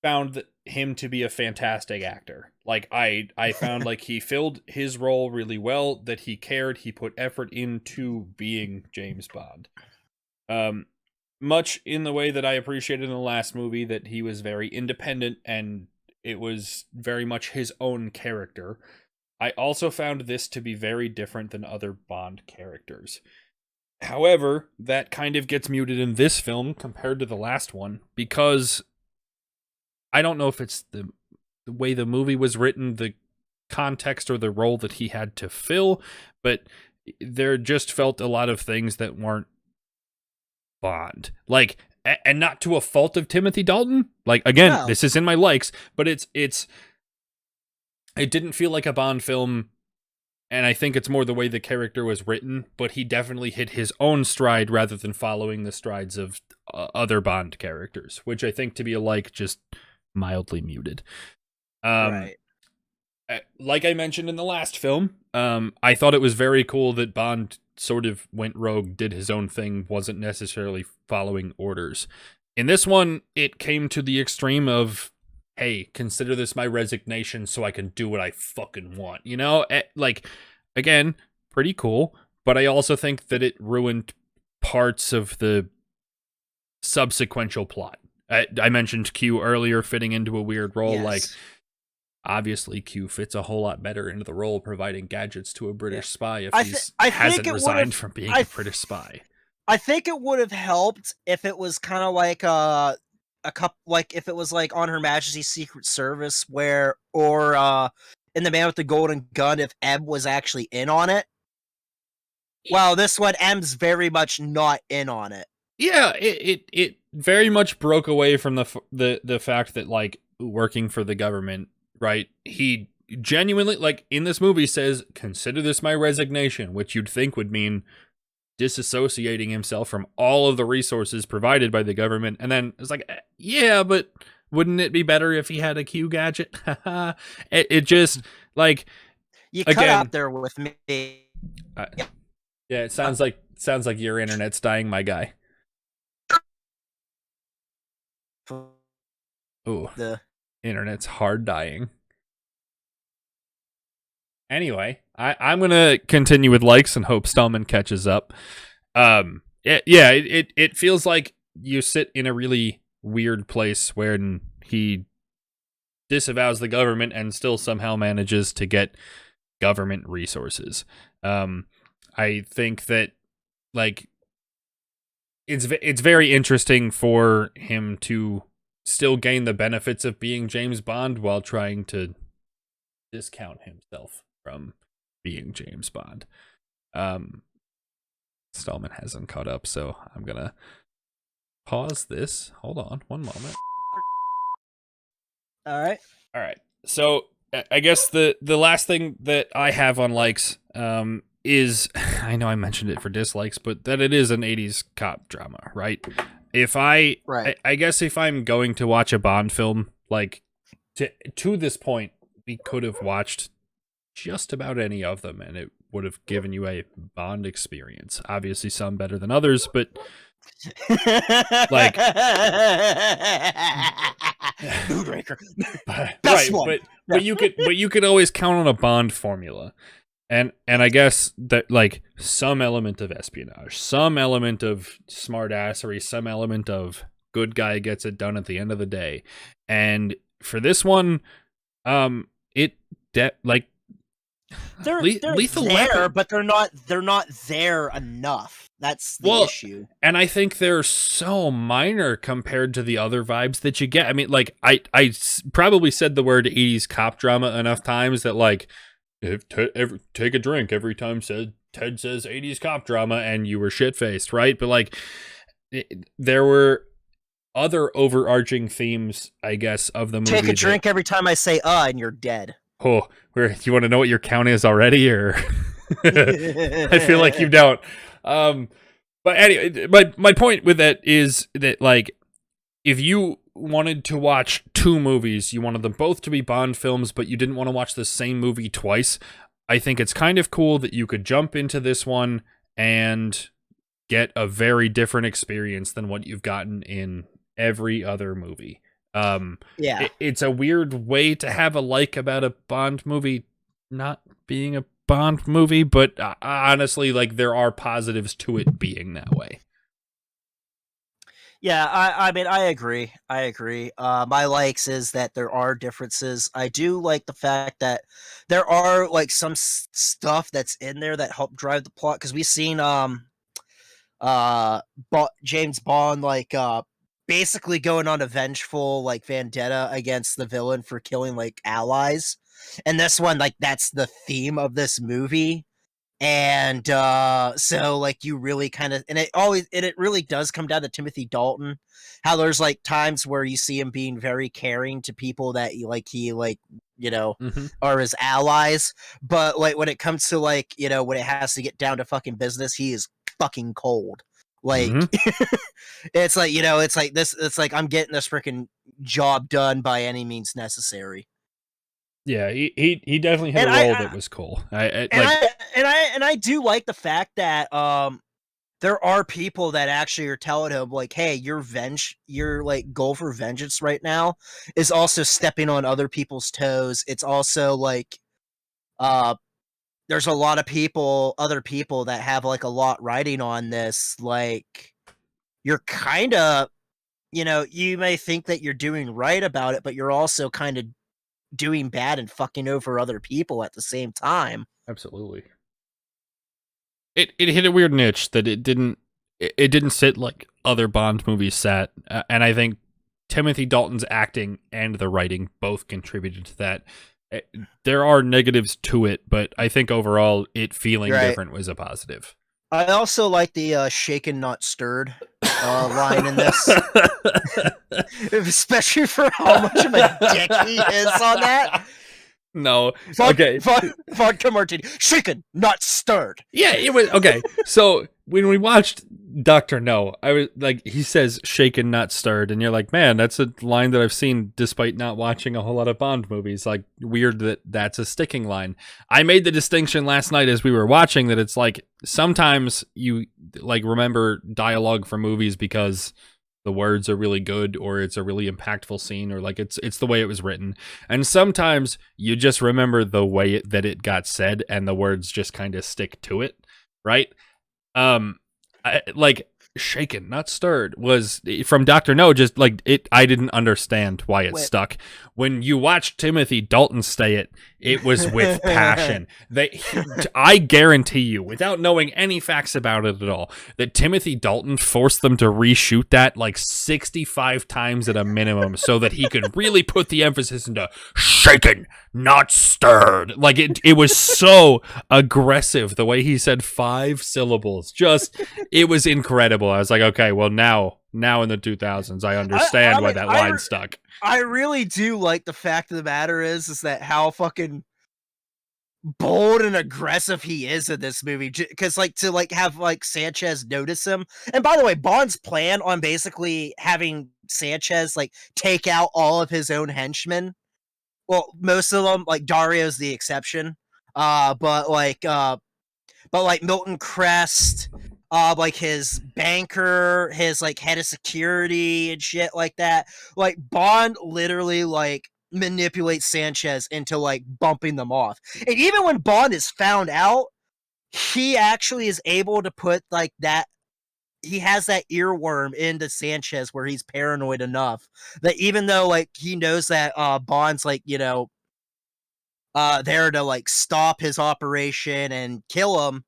found him to be a fantastic actor. Like I found like he filled his role really well, that he cared, he put effort into being James Bond. Much in the way that I appreciated in the last movie, that he was very independent and it was very much his own character. I also found this to be very different than other Bond characters. However, that kind of gets muted in this film compared to the last one, because I don't know if it's the way the movie was written, the context, or the role that he had to fill, but there just felt a lot of things that weren't Bond. Like, and not to a fault of Timothy Dalton. Like, again, This is in my likes, but it didn't feel like a Bond film, and I think it's more the way the character was written, but he definitely hit his own stride rather than following the strides of other Bond characters, which I think to be a like just mildly muted. Right. Like I mentioned in the last film, I thought it was very cool that Bond sort of went rogue, did his own thing, wasn't necessarily following orders. In this one, it came to the extreme of, hey, consider this my resignation so I can do what I fucking want. Like, again, pretty cool, but I also think that it ruined parts of the subsequential plot. I mentioned Q earlier fitting into a weird role. Yes. Like, obviously, Q fits a whole lot better into the role, providing gadgets to a British spy if he hasn't resigned from being a British spy. I think it would have helped if it was kind of like if it was like on Her Majesty's Secret Service, or in The Man with the Golden Gun, if M was actually in on it. Well, this one, M's very much not in on it. Yeah, it very much broke away from the fact that, like, working for the government, right? He genuinely, like, in this movie says, consider this my resignation, which you'd think would mean disassociating himself from all of the resources provided by the government. And then it's like, yeah, but wouldn't it be better if he had a Q gadget? it just, like, you cut out there with me. Yeah, it sounds like Sounds like your internet's dying, my guy. Ooh, The internet's hard dying. Anyway, I'm gonna continue with likes and hope Stallman catches up. It feels like you sit in a really weird place when he disavows the government and still somehow manages to get government resources. I think that like it's very interesting for him to still gain the benefits of being James Bond while trying to discount himself from being James Bond. Stallman hasn't caught up, so I'm gonna pause this. Hold on one moment. all right. So I guess the last thing that I have on likes is, I know I mentioned it for dislikes, but that it is an 80s cop drama, right? If I guess if I'm going to watch a Bond film, like to this point, we could have watched just about any of them, and it would have given you a Bond experience. Obviously, some better than others, but like Moonraker, right, but you could always count on a Bond formula, and I guess that like some element of espionage, some element of smartassery, some element of good guy gets it done at the end of the day, and for this one, they're Lethal there, Weapon, but they're not there enough. That's the issue. And I think they're so minor compared to the other vibes that you get. I mean, like I probably said the word 80s cop drama enough times that like if take a drink every time Ted says 80s cop drama and you were shit-faced, right? But like there were other overarching themes, I guess, of the movie. Take a drink every time I say and you're dead. Oh, you want to know what your count is already, or I feel like you don't. But anyway, my point with that is that like if you wanted to watch two movies, you wanted them both to be Bond films, but you didn't want to watch the same movie twice, I think it's kind of cool that you could jump into this one and get a very different experience than what you've gotten in every other movie. It's a weird way to have a like about a Bond movie not being a Bond movie, but honestly, like there are positives to it being that way. Yeah, I mean, I agree. My likes is that there are differences. I do like the fact that there are like some stuff that's in there that help drive the plot, because we've seen James Bond like basically going on a vengeful like vendetta against the villain for killing like allies, and this one, like, that's the theme of this movie. And so like you really kind of, and it really does come down to Timothy Dalton, how there's like times where you see him being very caring to people that he are his allies, but like when it comes to like when it has to get down to fucking business, he is fucking cold. Like it's like it's like this. It's like, I'm getting this freaking job done by any means necessary. Yeah, he definitely had a role that was cool. I do like the fact that there are people that actually are telling him like, hey, your like goal for vengeance right now is also stepping on other people's toes. It's also like there's a lot of other people that have like a lot riding on this. Like, you're kind of, you may think that you're doing right about it, but you're also kind of doing bad and fucking over other people at the same time. Absolutely. It hit a weird niche that it didn't sit like other Bond movies sat, and I think Timothy Dalton's acting and the writing both contributed to that. There are negatives to it, but I think overall it feeling different was a positive. I also like the shaken not stirred line in this. Especially for how much of a dick he is on that. No. Okay. Vodka martini. Shaken, not stirred. Yeah, it was okay. So when we watched Dr. No. I was like, he says shaken, not stirred. And you're like, man, that's a line that I've seen despite not watching a whole lot of Bond movies. Like, weird that that's a sticking line. I made the distinction last night as we were watching that it's like sometimes you like remember dialogue from movies because the words are really good or it's a really impactful scene or like it's the way it was written. And sometimes you just remember the way that it got said and the words just kind of stick to it, right? Like shaken, not stirred was from Dr. No, just like it I didn't understand why it Wait. stuck. When you watched Timothy Dalton say it was with passion. I guarantee you, without knowing any facts about it at all, that Timothy Dalton forced them to reshoot that like 65 times at a minimum so that he could really put the emphasis into shaken, not stirred. Like it was so aggressive the way he said 5 syllables. Just it was incredible. I was like, okay, well now in the 2000s, I understand why that line stuck. I really do like the fact of the matter is that how fucking bold and aggressive he is in this movie. Because like to like have like Sanchez notice him. And by the way, Bond's plan on basically having Sanchez like take out all of his own henchmen. Well, most of them, like Dario's the exception. But like Milton Crest, like his banker, his like head of security and shit like that. Like Bond literally like manipulates Sanchez into like bumping them off. And even when Bond is found out, he actually is able to put like that he has that earworm into Sanchez where he's paranoid enough that even though like he knows that Bond's like, there to like stop his operation and kill him,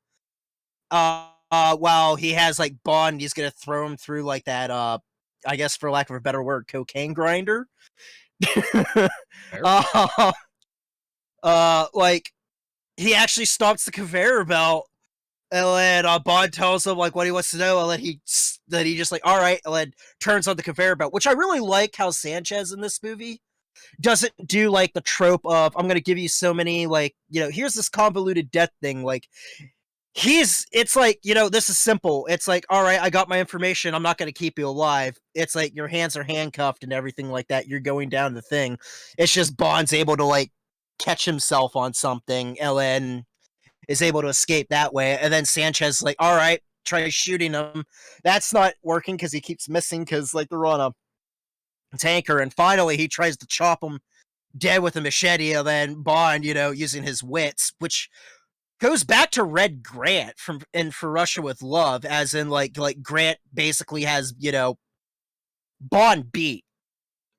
while he has like Bond, he's gonna throw him through like that I guess for lack of a better word, cocaine grinder. uh, like he actually stops the conveyor belt, and then Bond tells him like what he wants to know, and then he just like all right, and then turns on the conveyor belt, which I really like how Sanchez in this movie doesn't do like the trope of I'm gonna give you so many like here's this convoluted death thing like it's like this is simple. It's like all right, I got my information, I'm not going to keep you alive. It's like your hands are handcuffed and everything like that, you're going down the thing. It's just Bond's able to like catch himself on something and then is able to escape that way, and then Sanchez like all right, try shooting him. That's not working because he keeps missing because like they're on a tanker, and finally he tries to chop him dead with a machete, and then Bond using his wits, which goes back to Red Grant from in For Russia with Love, as in like Grant basically has Bond beat,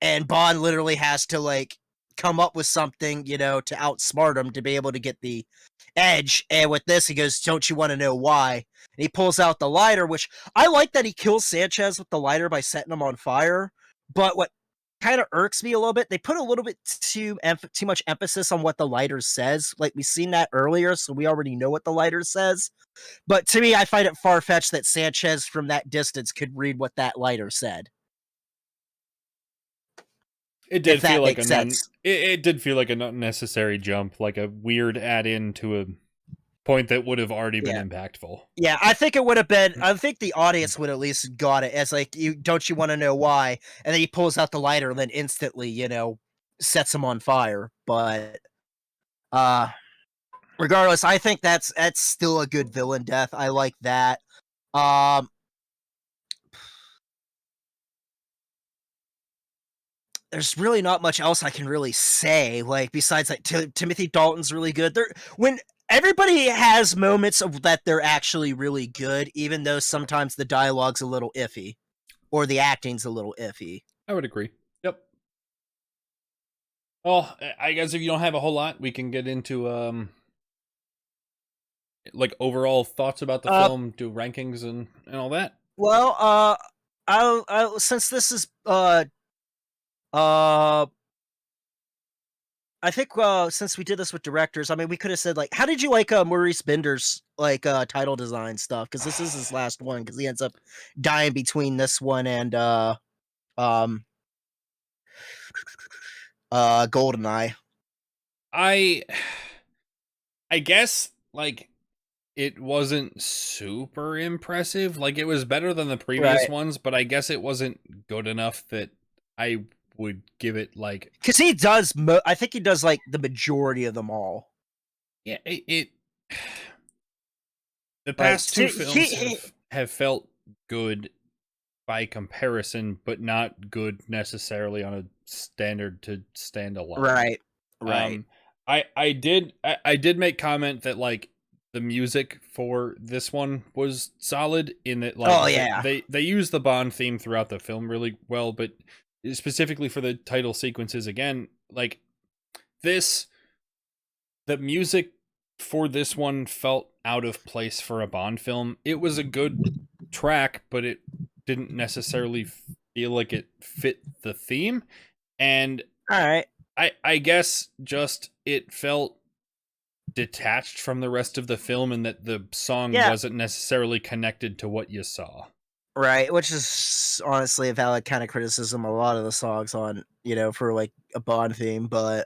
and Bond literally has to like come up with something to outsmart him to be able to get the edge. And with this, he goes, "Don't you want to know why?" And he pulls out the lighter, which I like that he kills Sanchez with the lighter by setting him on fire. But what kind of irks me a little bit, they put a little bit too much emphasis on what the lighter says. Like we've seen that earlier, so we already know what the lighter says. But to me, I find it far-fetched that Sanchez from that distance could read what that lighter said. It If did feel that like makes sense. it did feel like an unnecessary jump, like a weird add in to a point that would have already been Yeah. impactful. Yeah, I think it would have been. I think the audience would at least got it as like, "You don't you want to know why?" And then he pulls out the lighter and then instantly, sets him on fire. But uh, regardless, I think that's still a good villain death. I like that. Um, there's really not much else I can really say. Like besides that, Timothy Dalton's really good. When everybody has moments of that they're actually really good, even though sometimes the dialogue's a little iffy or the acting's a little iffy. I would agree. Yep. Well, I guess if you don't have a whole lot, we can get into like overall thoughts about the Uh, film, do rankings and all that. well, I'll since this is uh I think since we did this with directors, I mean we could have said like how did you like Maurice Bender's like title design stuff, cuz this is his last one cuz he ends up dying between this one and um GoldenEye. I I guess like it wasn't super impressive. Like, it was better than the previous Right. ones, but I guess it wasn't good enough that I would give it like. Because he does, I think he does like the majority of them all. Yeah, it the Like past two films he have felt good by comparison, but not good necessarily on a standard to stand alone. right, right. Um, I did make comment that like the music for this one was solid in that like Oh yeah, they use the Bond theme throughout the film really well, but specifically for the title sequences again, like this the music for this one felt out of place for a Bond film. It was a good track, but it didn't necessarily feel like it fit the theme. And all right. I guess just it felt detached from the rest of the film and that the song Yeah, wasn't necessarily connected to what you saw. right. Which is honestly a valid kind of criticism. A lot of the songs on for like a Bond theme, but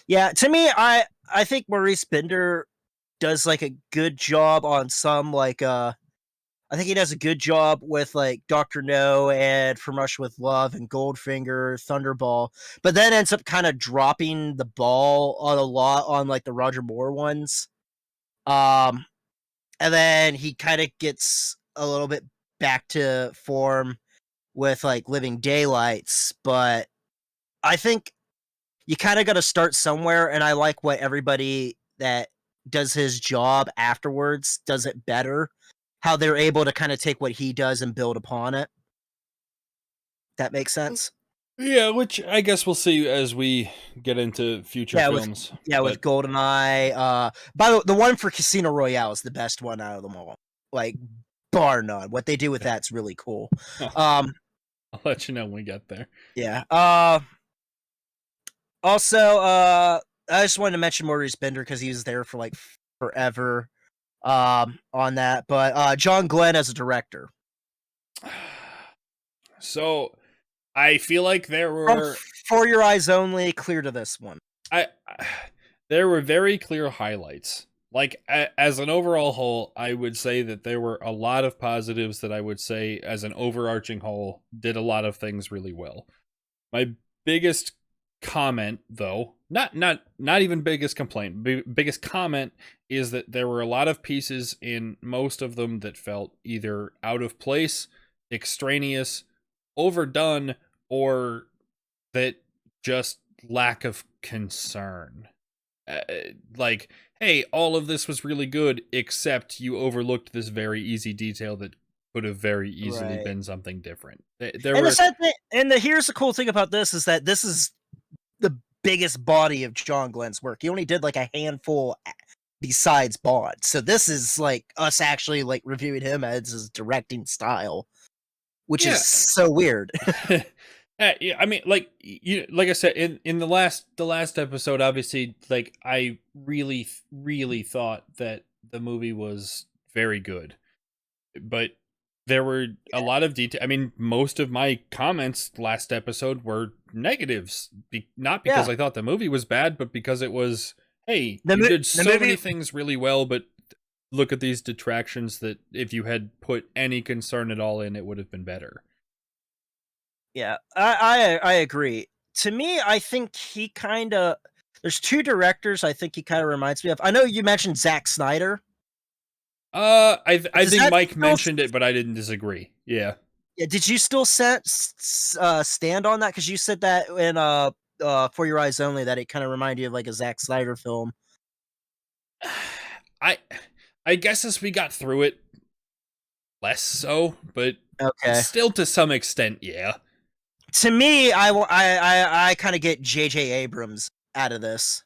yeah. To me, I think Maurice Binder does like a good job on some like I think he does a good job with like Doctor No and From Russia with Love and Goldfinger, Thunderball, but then ends up kind of dropping the ball on a lot on like the Roger Moore ones. Um, and then he kind of gets a little bit back to form with like Living Daylights, but I think you kind of got to start somewhere, and I like what everybody that does his job afterwards does it better. How they're able to kind of take what he does and build upon it. That makes sense. Yeah, which I guess we'll see as we get into future Yeah, films. with But GoldenEye. By the one for Casino Royale is the best one out of them all. Like bar none. What they do with that's really cool. I'll Um, let you know when we get there. yeah. Also, I just wanted to mention Maurice Bender because he was there for like forever. On that, but John Glenn as a director. So I feel like there From were For Your Eyes Only, clear to this one. I there were very clear highlights. Like as an overall whole, I would say that there were a lot of positives that I would say as an overarching whole did a lot of things really well. My biggest comment though, not even biggest complaint, biggest comment is that there were a lot of pieces in most of them that felt either out of place, extraneous, overdone, or that just lack of concern. Like, hey, all of this was really good, except you overlooked this very easy detail that could have very easily Right. been something different. There And the were, sad thing, and here's the cool thing about this is that this is the biggest body of John Glenn's work. He only did like a handful besides Bond. So this is like us actually like reviewing him as his directing style, which is yeah. so weird. Yeah, I mean, like I said in the last episode, obviously, like I really thought that the movie was very good, but there were a lot of detail. I mean, most of my comments last episode were negatives, not because Yeah. I thought the movie was bad, but because it was, hey, The, you did the so movie many things really well, but look at these detractions that if you had put any concern at all in, it would have been better. Yeah, I agree. To me, I think he kind of there's two directors I think he kind of reminds me of. I know you mentioned Zack Snyder. I Does think that Mike still mentioned it, but I didn't disagree. Yeah. yeah, did you still stand on that cuz you said that in For Your Eyes Only that it kind of reminded you of like a Zack Snyder film. I I guess as we got through it, less so, but Okay. still to some extent, yeah. To me, I kind of get J.J. Abrams out of this,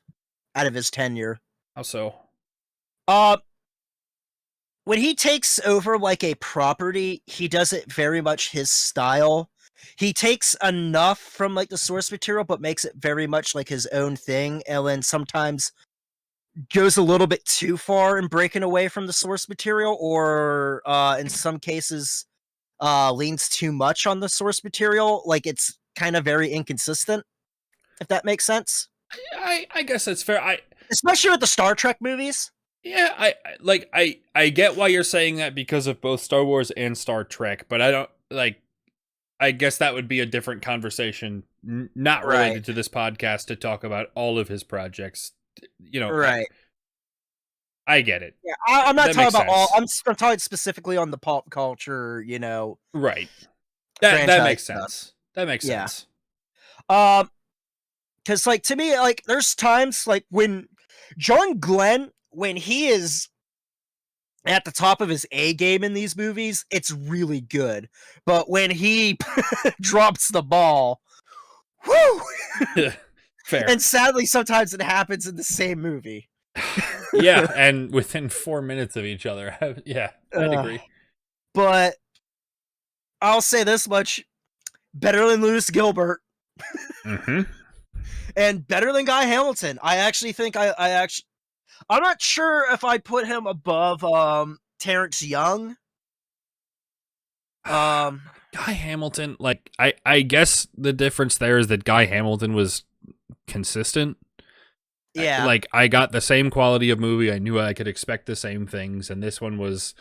out of his tenure. How so? Uh when he takes over like a property, he does it very much his style. He takes enough from like the source material, but makes it very much like his own thing, and then sometimes goes a little bit too far in breaking away from the source material, or in some cases, leans too much on the source material. Like it's kind of very inconsistent, if that makes sense. I guess that's fair. Especially with the Star Trek movies. Yeah, I get why you're saying that because of both Star Wars and Star Trek, but I don't like. I guess that would be a different conversation, not Right. related to this podcast, to talk about all of his projects. You know, Right. I get it. Yeah, I'm not That talking makes about all. sense. I'm talking specifically on the pop culture, Right. That franchise makes stuff. sense. That makes Yeah. sense. Um, because like to me, like there's times like when John Glenn, when he is at the top of his A game in these movies, it's really good. But when he drops the ball, whoo! Fair. And sadly, sometimes it happens in the same movie. Yeah, and within 4 minutes of each other. Yeah, I'd uh, agree. but I'll say this much: better than Lewis Gilbert Mm-hmm. and better than Guy Hamilton. I actually think I'm not sure if I'd put him above Terrence Young. Um, Guy Hamilton, like I guess the difference there is that Guy Hamilton was consistent. yeah, Like I got the same quality of movie. I knew I could expect the same things, and this one was.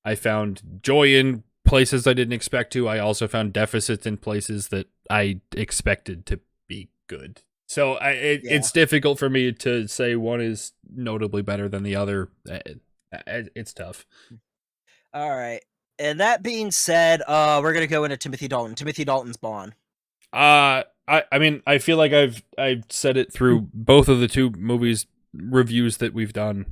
I found joy in places I didn't expect to. I also found deficits in places that I expected to be good. So yeah. it's difficult for me to say one is notably better than the other. It's tough. All right. And that being said, we're gonna go into Timothy Dalton. Timothy Dalton's Bond. I mean, I feel like I've said it through both of the two movies reviews that we've done.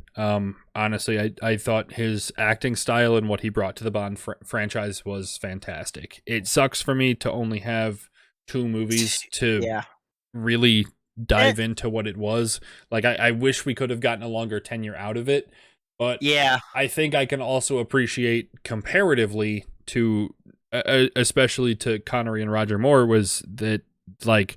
Honestly, I thought his acting style and what he brought to the Bond franchise was fantastic. It sucks for me to only have two movies to Yeah. really Eh, dive into what it was. Like, I wish we could have gotten a longer tenure out of it, but yeah. I think I can also appreciate comparatively to especially to Connery and Roger Moore was that like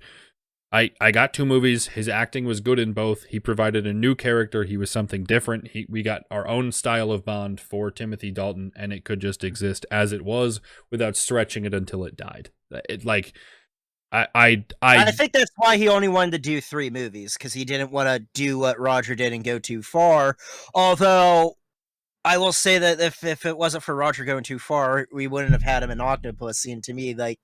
I got two movies. His acting was good in both. He provided a new character. He was something different. We got our own style of Bond for Timothy Dalton, and it could just exist as it was without stretching it until it died. It like I I think that's why he only wanted to do 3 movies, because he didn't want to do what Roger did and go too far. Although I will say that if it wasn't for Roger going too far, we wouldn't have had him in Octopussy. And to me, like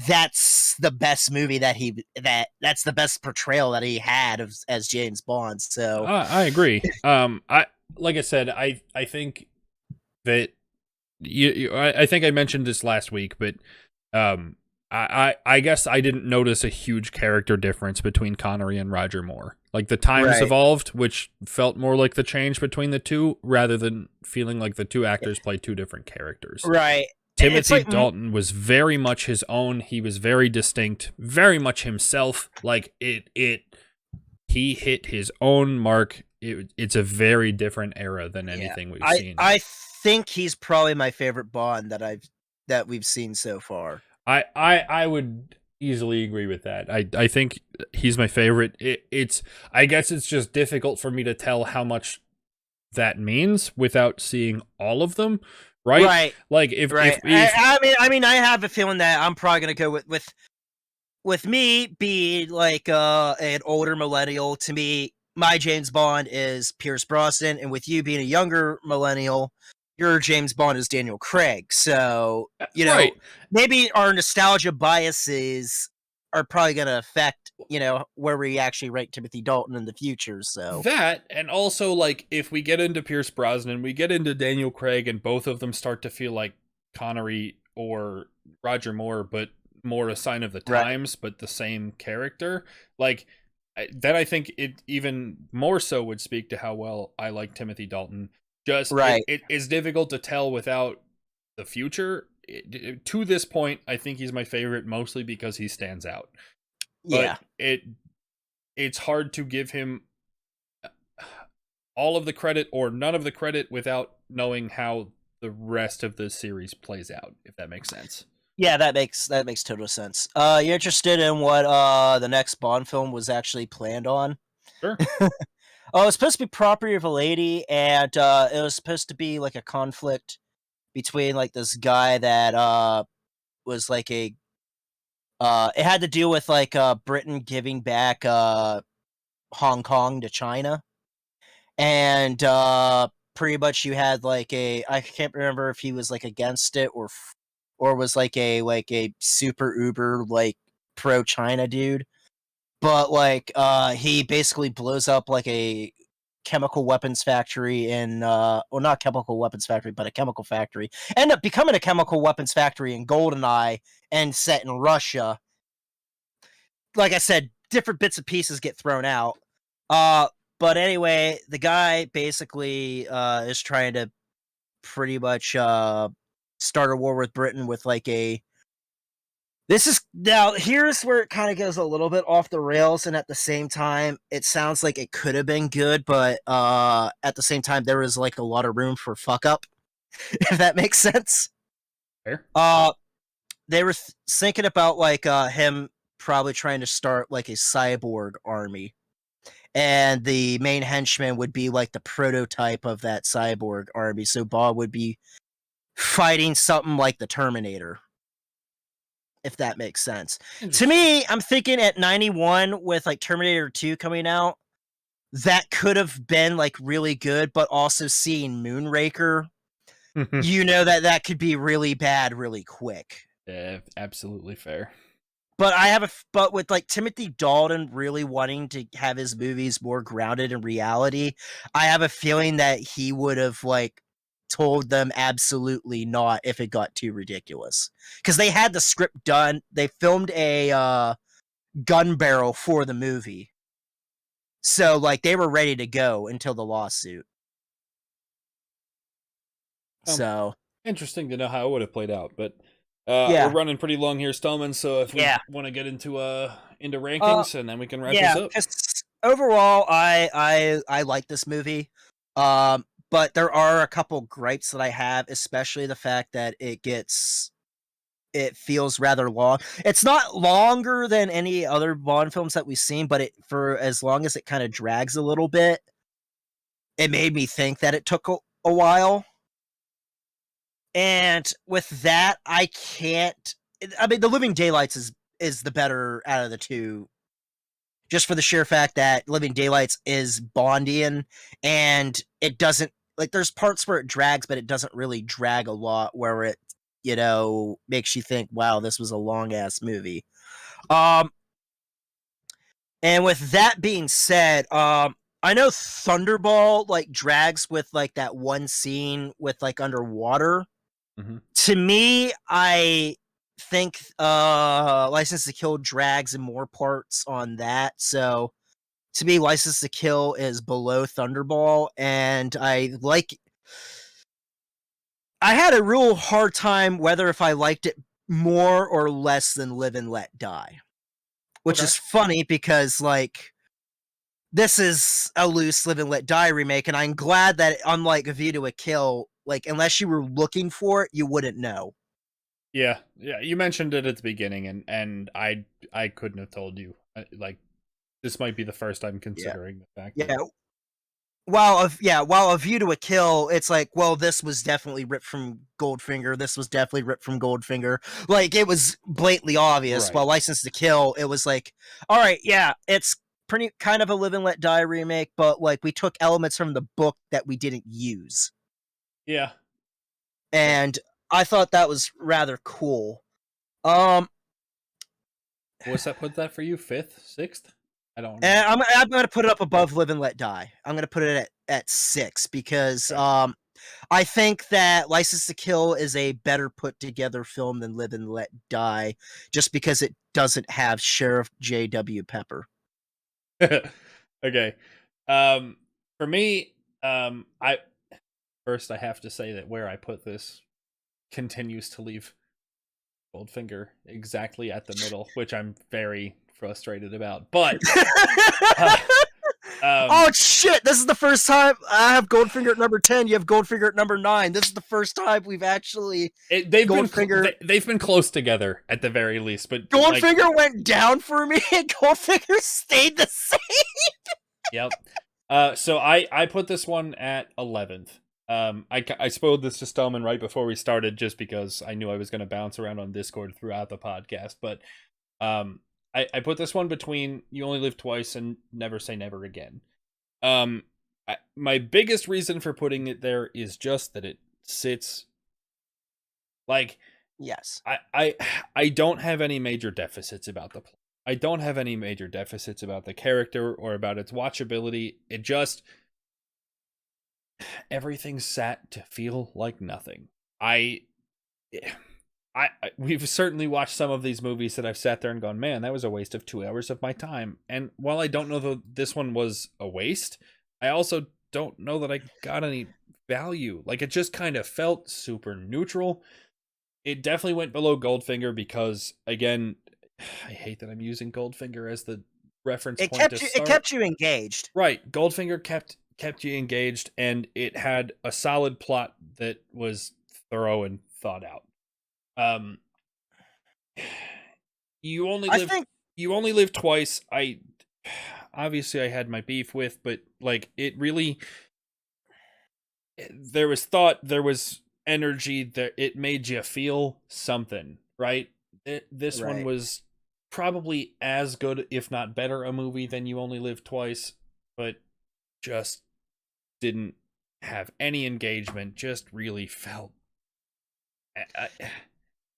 that's the best movie that's the best portrayal that he had as James Bond. So I agree. I like I said, I think that I think I mentioned this last week, but um, I guess I didn't notice a huge character difference between Connery and Roger Moore. Like the times right, evolved, which felt more like the change between the two, rather than feeling like the two actors played two different characters. right. It's Timothy like Dalton was very much his own. He was very distinct, very much himself. Like he hit his own mark. It's a very different era than yeah. anything we've I seen. I think he's probably my favorite Bond that we've seen so far. I would easily agree with that. I think he's my favorite. It's I guess it's just difficult for me to tell how much that means without seeing all of them, right? Right, Like if right. if I mean, I have a feeling that I'm probably gonna go with me being like an older millennial. To me, my James Bond is Pierce Brosnan, and with you being a younger millennial, your James Bond is Daniel Craig. So right, maybe our nostalgia biases are probably going to affect where we actually rank Timothy Dalton in the future. So that, and also like if we get into Pierce Brosnan, we get into Daniel Craig, and both of them start to feel like Connery or Roger Moore, but more a sign of the right, times, but the same character. Like then I think it even more so would speak to how well I like Timothy Dalton. Just right, it's difficult to tell without the future. To this point, I think he's my favorite mostly because he stands out. But yeah. it's hard to give him all of the credit or none of the credit without knowing how the rest of the series plays out, if that makes sense. Yeah, that makes total sense. You interested in what the next Bond film was actually planned on? Sure. Oh, it was supposed to be Property of a Lady, and it was supposed to be like a conflict between like this guy that was like a it had to do with like Britain giving back Hong Kong to China. and pretty much you had like I can't remember if he was like against it or was like a super uber like pro China dude, but like he basically blows up like a chemical weapons factory in well, not chemical weapons factory, but a chemical factory. End up becoming a chemical weapons factory in GoldenEye and set in Russia. Like I said, different bits and pieces get thrown out. But anyway, the guy basically is trying to pretty much start a war with Britain with like a. This is now here's where it kind of goes a little bit off the rails, and at the same time, it sounds like it could have been good, but at the same time, there was like a lot of room for fuck up, if that makes sense. Fair. Uh, they were thinking about like him probably trying to start like a cyborg army, and the main henchman would be like the prototype of that cyborg army. So Bob would be fighting something like the Terminator, if that makes sense. To Interesting. me, I'm thinking at 91 with like Terminator 2 coming out, that could have been like really good, but also seeing Moonraker, you know that could be really bad really quick. Yeah, absolutely fair. But but with like Timothy Dalton really wanting to have his movies more grounded in reality, I have a feeling that he would have like told them absolutely not if it got too ridiculous. Because they had the script done, they filmed a gun barrel for the movie, so like they were ready to go until the lawsuit. Um, So Interesting to know how it would have played out, but we're yeah, running pretty long here, Stallman. So if we yeah. want to get into Uh, rankings, and then we can wrap this Yeah, up. just overall, I like this movie. But there are a couple gripes that I have, especially the fact that it feels rather long. It's not longer than any other Bond films that we've seen, but it for as long as it kind of drags a little bit, it made me think that it took a while. And with that, I can't. I mean, The Living Daylights is the better out of the two, just for the sheer fact that Living Daylights is Bondian, and it doesn't like there's parts where it drags, but it doesn't really drag a lot where it, makes you think, wow, this was a long ass movie. Um and with that being said, I know Thunderball like drags with like that one scene with like underwater. Mm-hmm. To me, I think License to Kill drags in more parts on that. So to me, License to Kill is below Thunderball, and I had a real hard time whether if I liked it more or less than Live and Let Die, which Okay. is funny because like this is a loose Live and Let Die remake, and I'm glad that unlike A View to a Kill, like unless you were looking for it, you wouldn't know. Yeah, yeah. You mentioned it at the beginning, and I couldn't have told you. Like this might be the first I'm Yeah, considering the fact that. yeah. While A View to a Kill, it's like, well, this was definitely ripped from Goldfinger. This was definitely ripped from Goldfinger. Like it was blatantly obvious. Right. While License to Kill, it was like, all right, yeah, it's pretty kind of a Live and Let Die remake, but like we took elements from the book that we didn't use, Yeah. Yeah. and I thought that was rather cool. Um, What's that? Put that for you? Fifth, sixth? I don't and remember. I'm gonna put it up above Live and Let Die. I'm gonna put it at 6 because Okay. I think that License to Kill is a better put together film than Live and Let Die, just because it doesn't have Sheriff J.W. Pepper. Okay. For me, I first I have to say that where I put this continues to leave Goldfinger exactly at the middle, which I'm very frustrated about. But uh, um, Oh shit! This is the first time I have Goldfinger at number 10. You have Goldfinger at number 9. This is the first time we've actually Goldfinger. they've been close together at the very least. But like, Goldfinger went down for me, and Goldfinger stayed the same. yep. So I put this one at 11th. I spoiled this to Stallman right before we started, just because I knew I was going to bounce around on Discord throughout the podcast. But I put this one between You Only Live Twice and Never Say Never Again. Um, my biggest reason for putting it there is just that it sits like Yes. I don't have any major deficits about the plot. I don't have any major deficits about the character or about its watchability. It just everything sat to feel like nothing. We've certainly watched some of these movies that I've sat there and gone, man, that was a waste of 2 hours of my time. And while I don't know that this one was a waste, I also don't know that I got any value. Like, it just kind of felt super neutral. It definitely went below Goldfinger because, again, I hate that I'm using Goldfinger as the reference point to start. It kept you engaged. Right, Goldfinger kept you engaged, and it had a solid plot that was thorough and thought out. You only live twice. I obviously I had my beef with, but like it really, there was thought, there was energy, that it made you feel something, right? This one Right. was probably as good, if not better, a movie than You Only Live Twice, but just didn't have any engagement. Just really felt.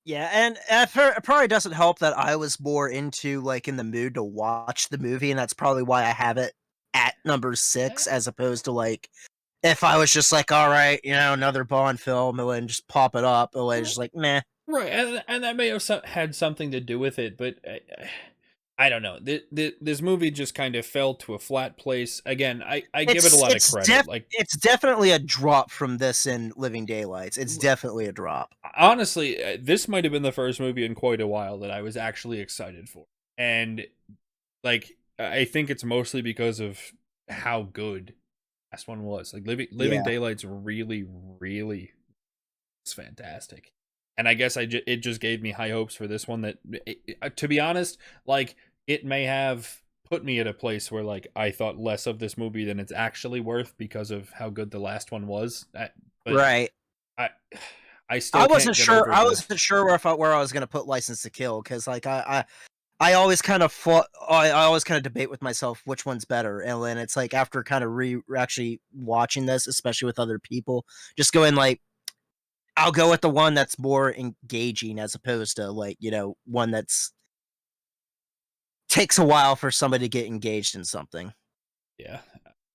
Yeah, and it probably doesn't help that I was more into like in the mood to watch the movie, and that's probably why I have it at number 6 as opposed to like if I was just like, all right, another Bond film, and then just pop it up, and then just like, meh. Right, and that may have had something to do with it, but I don't know. This movie just kind of fell to a flat place. Again, I give it a lot of credit. It's definitely a drop from this in Living Daylights. It's definitely a drop. Honestly, this might have been the first movie in quite a while that I was actually excited for, and like I think it's mostly because of how good last one was. Like Living Daylights really was fantastic. And I guess it just gave me high hopes for this one that, to be honest, like, it may have put me at a place where, like, I thought less of this movie than it's actually worth because of how good the last one was. But right. I still wasn't can't get sure. over I wasn't sure where I was going to put License to Kill, because like I always kind of I always kind of debate with myself which one's better, and then it's like after kind of actually watching this, especially with other people, just going like, I'll go with the one that's more engaging as opposed to like, one that's takes a while for somebody to get engaged in something. Yeah.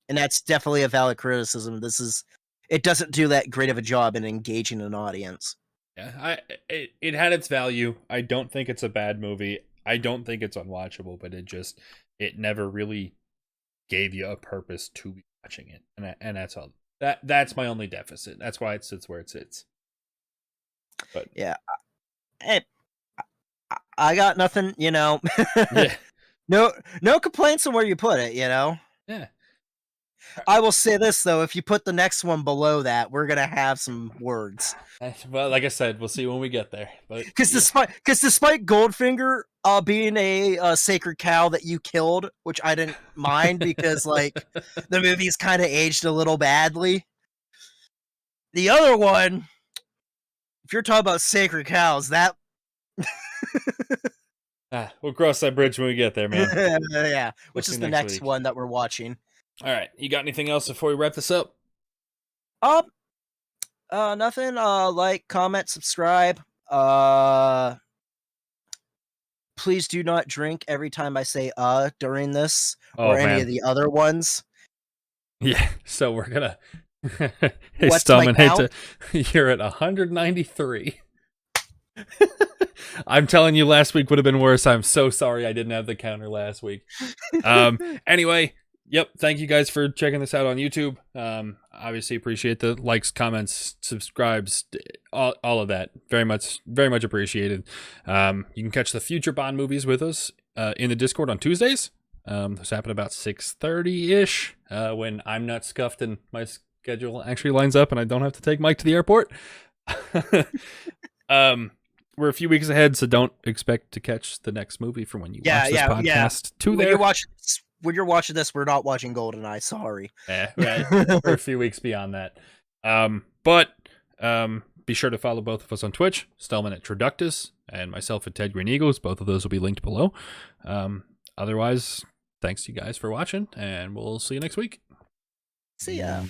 And that's definitely a valid criticism. It doesn't do that great of a job in engaging an audience. Yeah, it had its value. I don't think it's a bad movie. I don't think it's unwatchable, but it never really gave you a purpose to be watching it. And that's all. That's my only deficit. That's why it sits where it sits. But yeah, I got nothing, Yeah. No complaints on where you put it, Yeah. I will say this though, if you put the next one below that, we're gonna have some words. Well, like I said, we'll see when we get there. But because despite Goldfinger being a sacred cow that you killed, which I didn't mind because like the movie's kind of aged a little badly. The other one, if you're talking about sacred cows, that we'll cross that bridge when we get there, man. Yeah, which is the next one that we're watching. All right, you got anything else before we wrap this up? Nothing. Like, comment, subscribe. Please do not drink every time I say during this or any of the other ones. Yeah, so we're gonna hey Stallman, you're at 193. I'm telling you, last week would have been worse. I'm so sorry I didn't have the counter last week. Anyway, yep, thank you guys for checking this out on YouTube. Obviously appreciate the likes, comments, subscribes, all of that. Very much appreciated. You can catch the future Bond movies with us in the Discord on Tuesdays. Those happen about 6:30-ish when I'm not scuffed and my schedule actually lines up and I don't have to take Mike to the airport. We're a few weeks ahead, so don't expect to catch the next movie from when you watch this podcast. When you're watching this, we're not watching GoldenEye. Sorry. Yeah, right. We're a few weeks beyond that. But be sure to follow both of us on Twitch, Stallman at Traductus, and myself at Ted Green Eagles. Both of those will be linked below. Otherwise, thanks to you guys for watching, and we'll see you next week. See ya.